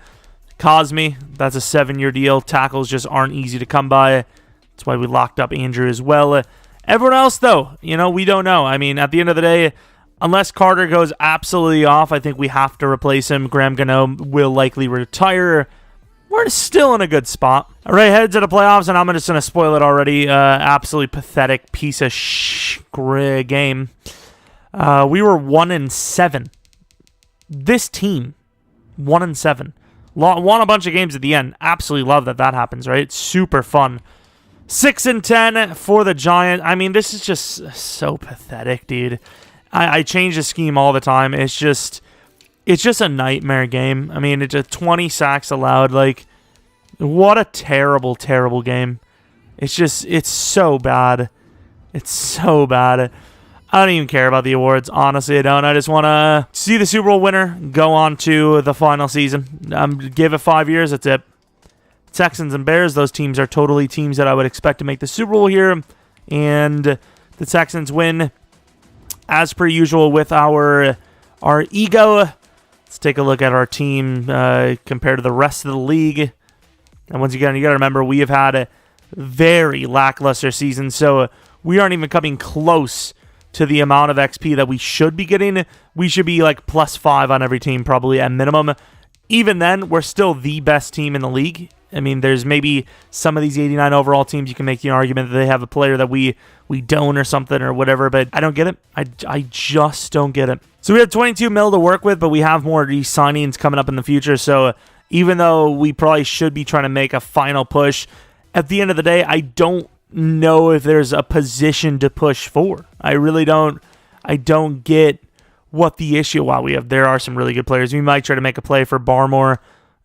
Cosme, that's a 7-year deal. Tackles just aren't easy to come by. That's why we locked up Andrew as well. Everyone else, though, we don't know. At the end of the day, unless Carter goes absolutely off, I think we have to replace him. Graham Gano will likely retire. We're still in a good spot. All right, headed to the playoffs, and I'm just going to spoil it already. Absolutely pathetic piece of game. We were 1-7. This team, 1-7. Won a bunch of games at the end. Absolutely love that happens, right? It's super fun. 6-10 for the Giants. This is just so pathetic, dude. I change the scheme all the time. It's just a nightmare game. It's a 20 sacks allowed. What a terrible, terrible game. It's so bad. It's so bad. I don't even care about the awards. Honestly, I don't. I just want to see the Super Bowl winner go on to the final season. Give it 5 years. That's it. Texans and Bears, those teams are totally teams that I would expect to make the Super Bowl here. And the Texans win, as per usual, with our ego. Let's take a look at our team compared to the rest of the league. And once again, you got to remember, we have had a very lackluster season, so we aren't even coming close to the amount of XP that we should be getting. We should be +5 on every team, probably at minimum. Even then, we're still the best team in the league. There's maybe some of these 89 overall teams, you can make the argument that they have a player that we don't or something or whatever, but I don't get it. I just don't get it. So we have 22 mil to work with, but we have more re-signings coming up in the future. So even though we probably should be trying to make a final push, at the end of the day, I don't know if there's a position to push for. I really don't. I don't get what the issue. While there are some really good players. We might try to make a play for Barmore.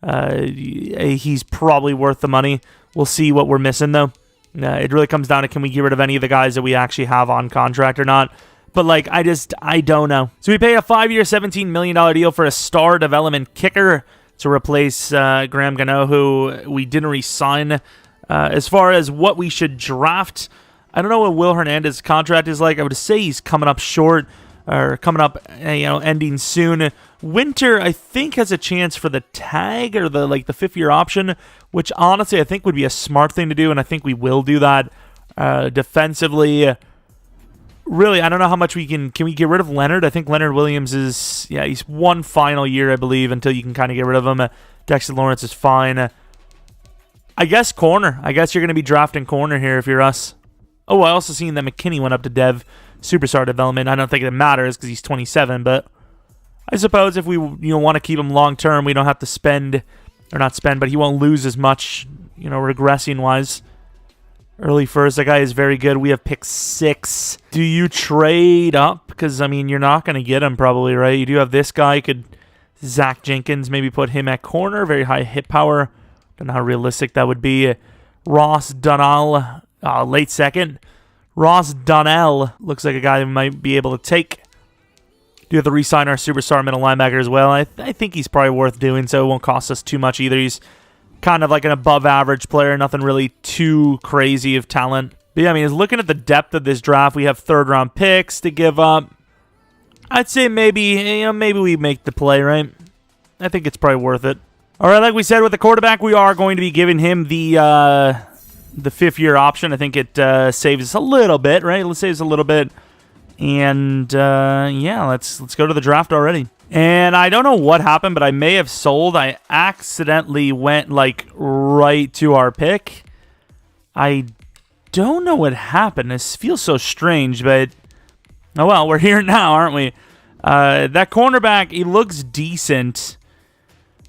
He's probably worth the money. We'll see what we're missing, though. It really comes down to, can we get rid of any of the guys that we actually have on contract or not? But, I don't know. So we pay a 5-year, $17 million deal for a star development kicker to replace Graham Gano, who we didn't re-sign. As far as what we should draft, I don't know what Will Hernandez's contract is like. I would say he's coming up short. are coming up, ending soon. Winter, I think, has a chance for the tag or the 5th-year option, which honestly I think would be a smart thing to do, and I think we will do that. Defensively, really, I don't know how much we can we get rid of Leonard? I think Leonard Williams is, he's one final year, I believe, until you can kind of get rid of him. Dexter Lawrence is fine. I guess corner. I guess you're going to be drafting corner here if you're us. Oh, I also seen that McKinney went up to Dev Superstar development. I don't think it matters because he's 27, but I suppose if we want to keep him long term, we don't have to spend, or not spend, but he won't lose as much, regressing wise. Early first, that guy is very good. We have pick 6. Do you trade up? Because you're not going to get him probably, right? You do have this guy. Zach Jenkins, maybe put him at corner. Very high hit power. Don't know how realistic that would be. Ross Dunnell, late second. Ross Dunnell looks like a guy that we might be able to take. Do have to re-sign our superstar middle linebacker as well. I think he's probably worth doing so. It won't cost us too much either. He's kind of like an above-average player. Nothing really too crazy of talent. But yeah, looking at the depth of this draft, we have third-round picks to give up. I'd say maybe we make the play, right? I think it's probably worth it. All right, like we said with the quarterback, we are going to be giving him the 5th-year option. I think it saves us a little bit, right? Let's save us a little bit. And, let's go to the draft already. And I don't know what happened, but I may have sold. I accidentally went, right to our pick. I don't know what happened. This feels so strange, but oh well, we're here now, aren't we? That cornerback, he looks decent.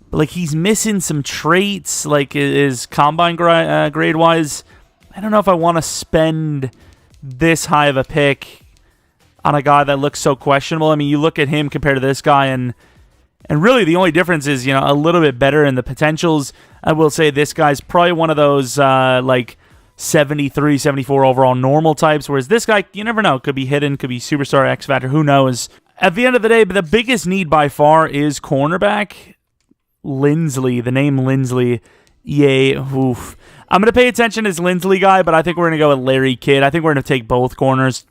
But, he's missing some traits, his combine grade-wise. I don't know if I want to spend this high of a pick on a guy that looks so questionable. You look at him compared to this guy, and really the only difference is, a little bit better in the potentials. I will say this guy's probably one of those, 73, 74 overall normal types, whereas this guy, you never know. Could be hidden, could be superstar, X Factor, who knows. At the end of the day, the biggest need by far is cornerback. Lindsley, the name Lindsley, yay, oof. I'm going to pay attention to this Lindsley guy, but I think we're going to go with Larry Kidd. I think we're going to take both corners.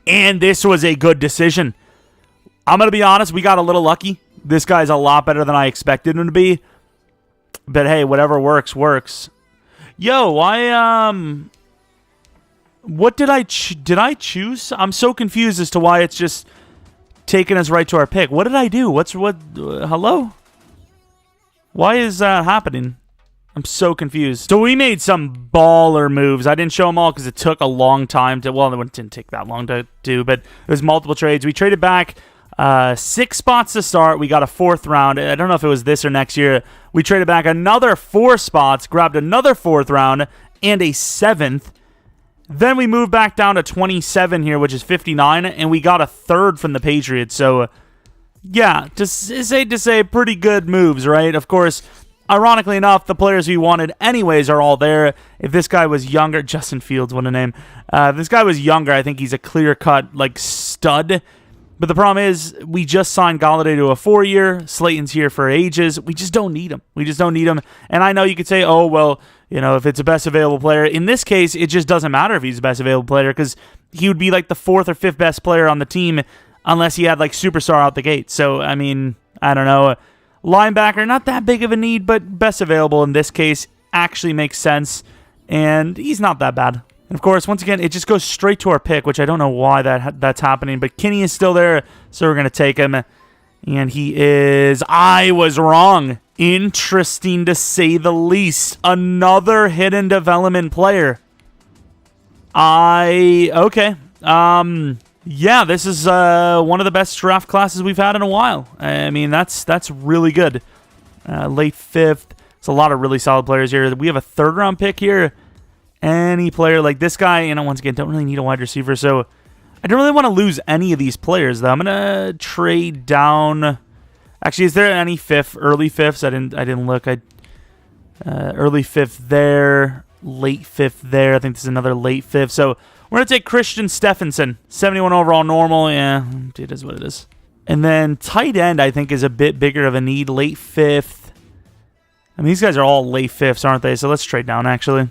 And this was a good decision. I'm going to be honest, we got a little lucky. This guy's a lot better than I expected him to be. But hey, whatever works, works. Yo, what did I choose? I'm so confused as to why it's just taking us right to our pick. What did I do? Hello? Why is that happening? I'm so confused. So we made some baller moves. I didn't show them all because it took a long time to... Well, it didn't take that long to do, but it was multiple trades. We traded back 6 spots to start. We got a 4th round. I don't know if it was this or next year. We traded back another 4 spots, grabbed another 4th round, and a 7th. Then we moved back down to 27 here, which is 59, and we got a 3rd from the Patriots. So... yeah, just to say pretty good moves, right? Of course, ironically enough, the players we wanted anyways are all there. If this guy was younger, Justin Fields, what a name. If this guy was younger, I think he's a clear-cut, stud. But the problem is, we just signed Golladay to a 4-year. Slayton's here for ages. We just don't need him. And I know you could say, oh, well, if it's a best available player. In this case, it just doesn't matter if he's the best available player because he would be the 4th or 5th best player on the team unless he had, superstar out the gate. So, I don't know. Linebacker, not that big of a need, but best available in this case actually makes sense. And he's not that bad. And, of course, once again, it just goes straight to our pick, which I don't know why that's happening. But Kinney is still there, so we're going to take him. And he is... I was wrong. Interesting to say the least. Another hidden development player. Okay. Yeah, this is one of the best draft classes we've had in a while. That's really good. Late 5th. There's a lot of really solid players here. We have a 3rd round pick here. Any player like this guy, once again, don't really need a wide receiver. So I don't really want to lose any of these players, though. I'm going to trade down. Actually, is there any early 5ths? I didn't look. Early 5th there, late 5th there. I think this is another late 5th. So we're going to take Christian Stephenson, 71 overall normal. Yeah, it is what it is. And then tight end, I think, is a bit bigger of a need. Late 5th. These guys are all late 5ths, aren't they? So let's trade down, actually.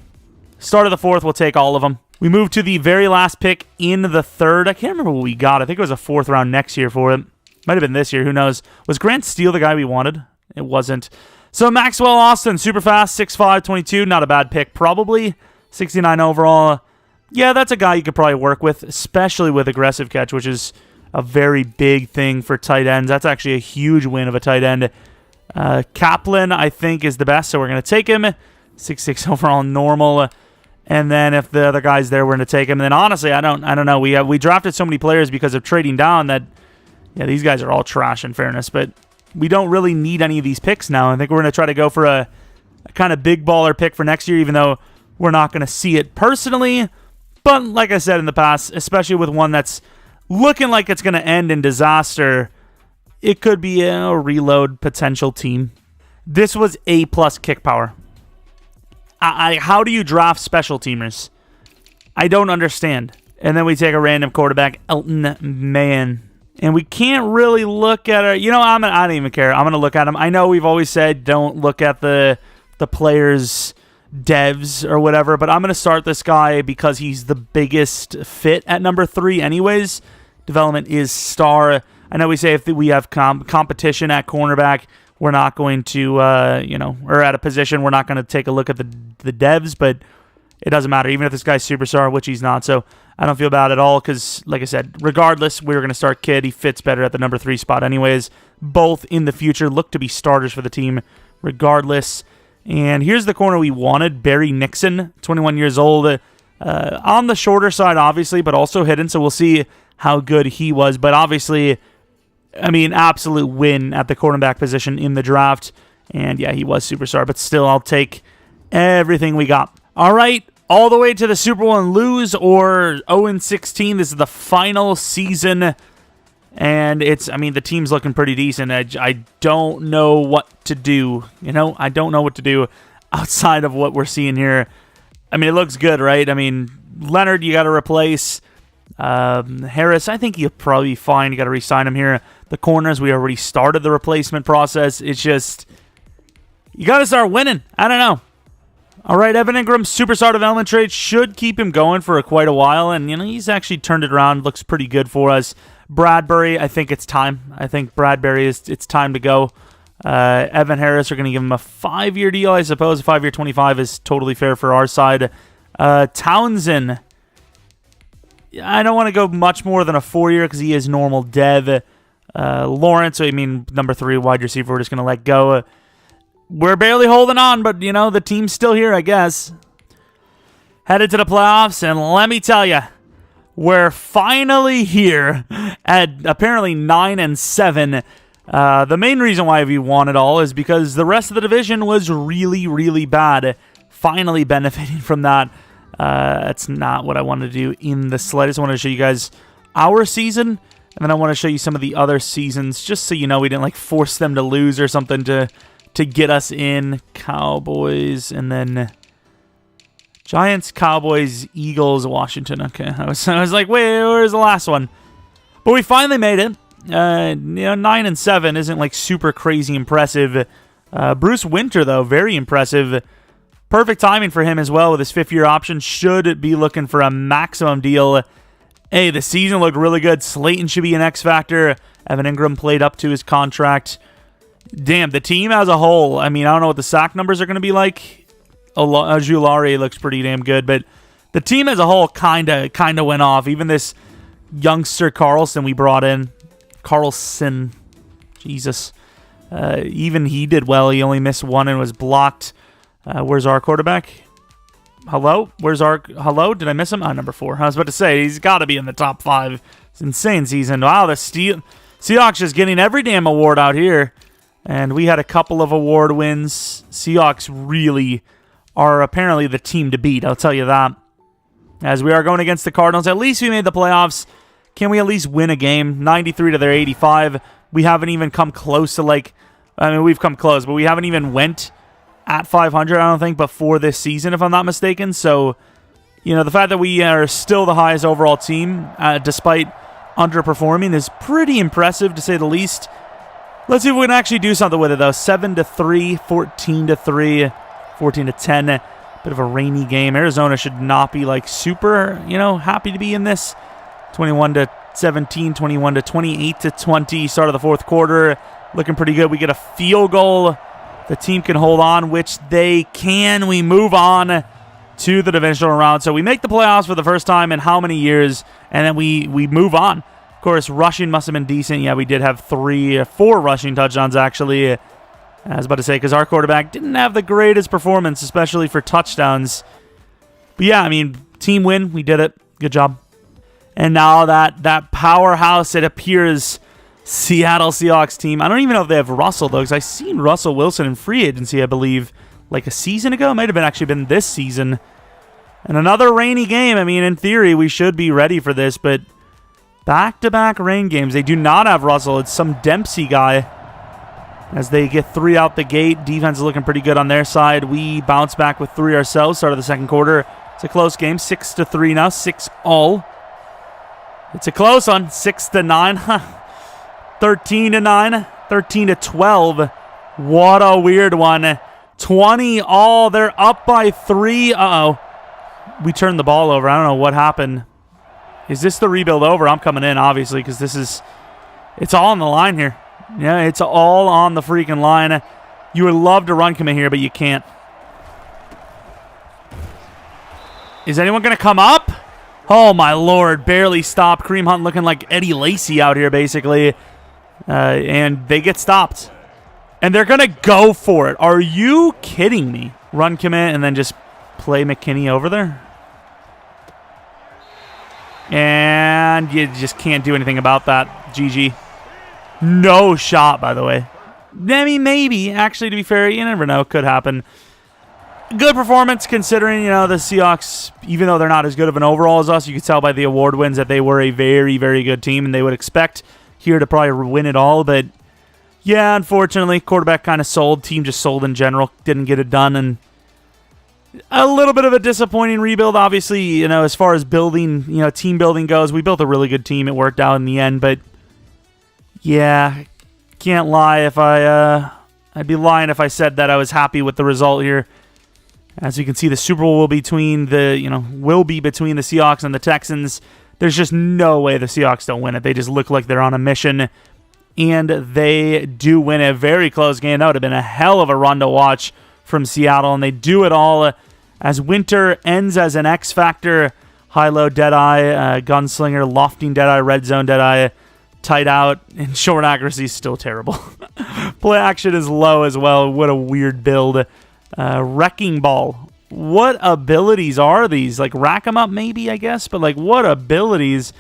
Start of the fourth, we'll take all of them. We move to the very last pick in the third. I can't remember what we got. I think it was a fourth round next year for it. Might have been this year. Who knows? Was Grant Steele the guy we wanted? It wasn't. So Maxwell Austin, super fast, 6'5", 22. Not a bad pick, probably. 69 overall. Yeah, that's a guy you could probably work with, especially with aggressive catch, which is a very big thing for tight ends. That's actually a huge win of a tight end. Kaplan, I think, is the best, so we're going to take him. 6'6" overall, normal. And then if the other guy's there, we're going to take him. And then honestly, I don't know. We drafted so many players because of trading down that, yeah, these guys are all trash in fairness. But we don't really need any of these picks now. I think we're going to try to go for a kind of big baller pick for next year, even though we're not going to see it personally. But like I said in the past, especially with one that's looking like it's going to end in disaster, it could be a reload potential team. This was A+ kick power. How do you draft special teamers? I don't understand. And then we take a random quarterback, Elton Mann. And we can't really look at it. I don't even care. I'm going to look at him. I know we've always said don't look at the players' devs or whatever, but I'm going to start this guy because he's the biggest fit at number 3 anyways. Development is star. I know we say if we have competition at cornerback, we're not going to, or at a position, we're not going to take a look at the devs, but it doesn't matter, even if this guy's superstar, which he's not. So I don't feel bad at all because, like I said, regardless, we were going to start Kidd. He fits better at the number 3 spot anyways. Both in the future look to be starters for the team regardless. And here's the corner we wanted, Barry Nixon, 21 years old. On the shorter side, obviously, but also hidden, so we'll see how good he was. But obviously, absolute win at the quarterback position in the draft. And yeah, he was superstar, but still, I'll take everything we got. All right, all the way to the Super Bowl and lose, or 0-16. This is the final season, and the team's looking pretty decent. I don't know what to do. I don't know what to do outside of what we're seeing here. It looks good, right? Leonard, you got to replace. Harris, I think he'll probably be fine. You got to re-sign him here. The corners, we already started the replacement process. It's just, you got to start winning. I don't know. All right, Evan Ingram, superstar development trade should keep him going for quite a while, and he's actually turned it around. Looks pretty good for us. Bradbury, I think it's time. I think Bradbury it's time to go. Evan Harris, are going to give him a 5-year deal, I suppose. A 5-year 25 is totally fair for our side. Townsend, I don't want to go much more than a 4-year because he is normal dev. Lawrence, number 3 wide receiver, we're just going to let go. We're barely holding on, but, the team's still here, I guess. Headed to the playoffs, and let me tell you, we're finally here at apparently 9-7. The main reason why we won it all is because the rest of the division was really, really bad. Finally benefiting from that. That's not what I wanted to do in the slightest. I wanted to show you guys our season, and then I want to show you some of the other seasons, just so you know we didn't force them to lose or something to get us in. Cowboys, and then Giants, Cowboys, Eagles, Washington. Okay, I was like, wait, where's the last one? But we finally made it. 9-7 isn't super crazy impressive. Bruce Winter, though, very impressive. Perfect timing for him as well with his 5th-year option. Should be looking for a maximum deal. Hey, the season looked really good. Slayton should be an X factor. Evan Ingram played up to his contract. Damn, the team as a whole, I don't know what the sack numbers are going to be like. Julari looks pretty damn good, but the team as a whole kind of went off. Even this youngster Carlson we brought in. Carlson. Jesus. Even he did well. He only missed one and was blocked. Where's our quarterback? Hello? Hello? Did I miss him? Number 4. I was about to say, he's got to be in the top 5. It's an insane season. Wow, the Seahawks just getting every damn award out here. And we had a couple of award wins. Seahawks really are apparently the team to beat, I'll tell you that. As we are going against the Cardinals, at least we made the playoffs. Can we at least win a game? 93 to their 85. We haven't even come close to we've come close, but we haven't even went at 500, I don't think, before this season, if I'm not mistaken. So, the fact that we are still the highest overall team, despite underperforming, is pretty impressive, to say the least. Let's see if we can actually do something with it, though. 7-3, 14-3, 14-10. Bit of a rainy game. Arizona should not be like super, happy to be in this. 21-17, 21-28-20. Start of the fourth quarter. Looking pretty good. We get a field goal. The team can hold on, which they can. We move on to the divisional round. So we make the playoffs for the first time in how many years, and then we move on. Of course, rushing must have been decent. Yeah, we did have 4 rushing touchdowns, actually. I was about to say, because our quarterback didn't have the greatest performance, especially for touchdowns. But yeah, I mean, team win. We did it. Good job. And now that powerhouse, it appears, Seattle Seahawks team. I don't even know if they have Russell, though, because I seen Russell Wilson in free agency, I believe, like a season ago. It might have actually been this season. And another rainy game. I mean, in theory, we should be ready for this, but back-to-back rain games. They do not have Russell. It's some Dempsey guy. As they get 3 out the gate, defense is looking pretty good on their side. We bounce back with 3 ourselves. Start of the second quarter. It's a close game, 6-3 now, 6-all. It's a close one, 6-9, 13-9, 13-12. What a weird one. 20-all. They're up by 3. Uh-oh. We turned the ball over. I don't know what happened. Is this the rebuild over? I'm coming in, obviously, because it's all on the line here. Yeah, it's all on the freaking line. You would love to run commit here, but you can't. Is anyone going to come up? Oh, my Lord. Barely stopped. Kareem Hunt looking like Eddie Lacy out here, basically. And they get stopped. And they're going to go for it. Are you kidding me? Run commit and then just play McKinney over there? And you just can't do anything about that. GG. No shot, by the way. I mean, maybe. Actually, to be fair, you never know. Could happen. Good performance considering, the Seahawks, even though they're not as good of an overall as us, you could tell by the award wins that they were a very, very good team, and they would expect here to probably win it all. But, yeah, unfortunately, quarterback kind of sold. Team just sold in general. Didn't get it done, and a little bit of a disappointing rebuild, obviously, as far as building, team building goes. We built a really good team. It worked out in the end, but yeah, can't lie if I'd be lying if I said that I was happy with the result here. As you can see, the Super Bowl will be between the Seahawks and the Texans. There's just no way the Seahawks don't win it. They just look like they're on a mission, and they do win a very close game. That would have been a hell of a run to watch from Seattle, and they do it all as Winter ends as an X Factor, high-low Deadeye, gunslinger, lofting Deadeye, red zone Deadeye, tight out, and short accuracy is still terrible. Play action is low as well. What a weird build. Wrecking ball. What abilities are these? Like, rack them up maybe, I guess, but like, what abilities?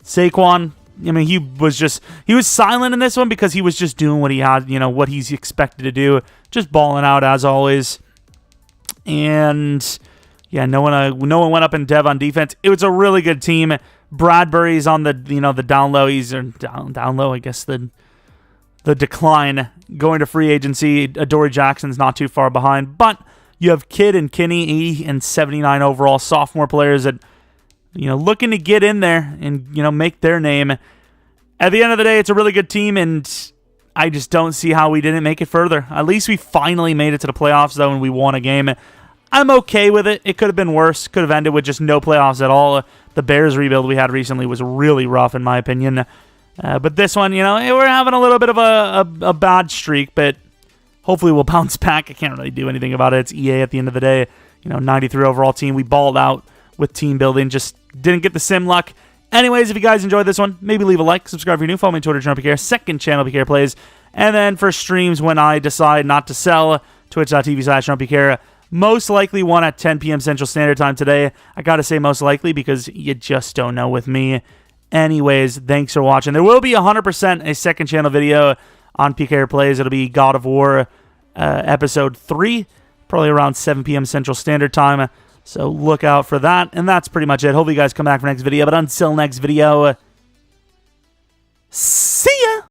Saquon, I mean, he was silent in this one because he was just doing what he had, what he's expected to do. Just balling out as always. And yeah, no one went up in dev on defense. It was a really good team. Bradbury's on the the down low. He's down low, I guess the decline, going to free agency. Adoree Jackson's not too far behind, but you have Kidd and Kinney, 80 and 79 overall sophomore players that looking to get in there and make their name. At the end of the day, it's a really good team, and I just don't see how we didn't make it further. At least we finally made it to the playoffs, though, and we won a game. I'm okay with it. It could have been worse. Could have ended with just no playoffs at all. The Bears rebuild we had recently was really rough, in my opinion. But this one, we're having a little bit of a bad streak, but hopefully we'll bounce back. I can't really do anything about it. It's EA at the end of the day. 93 overall team. We balled out with team building. Just didn't get the sim luck. Anyways, if you guys enjoyed this one, maybe leave a like, subscribe if you're new, follow me on Twitter, Jeromepkr, second channel, PKR Plays, and then for streams when I decide not to sell, twitch.tv/Jeromepkr. Most likely one at 10 p.m. Central Standard Time today. I gotta say most likely because you just don't know with me. Anyways, thanks for watching. There will be 100% a second channel video on PKR Plays. It'll be God of War Episode 3, probably around 7 p.m. Central Standard Time. So look out for that. And that's pretty much it. Hopefully you guys come back for next video. But until next video,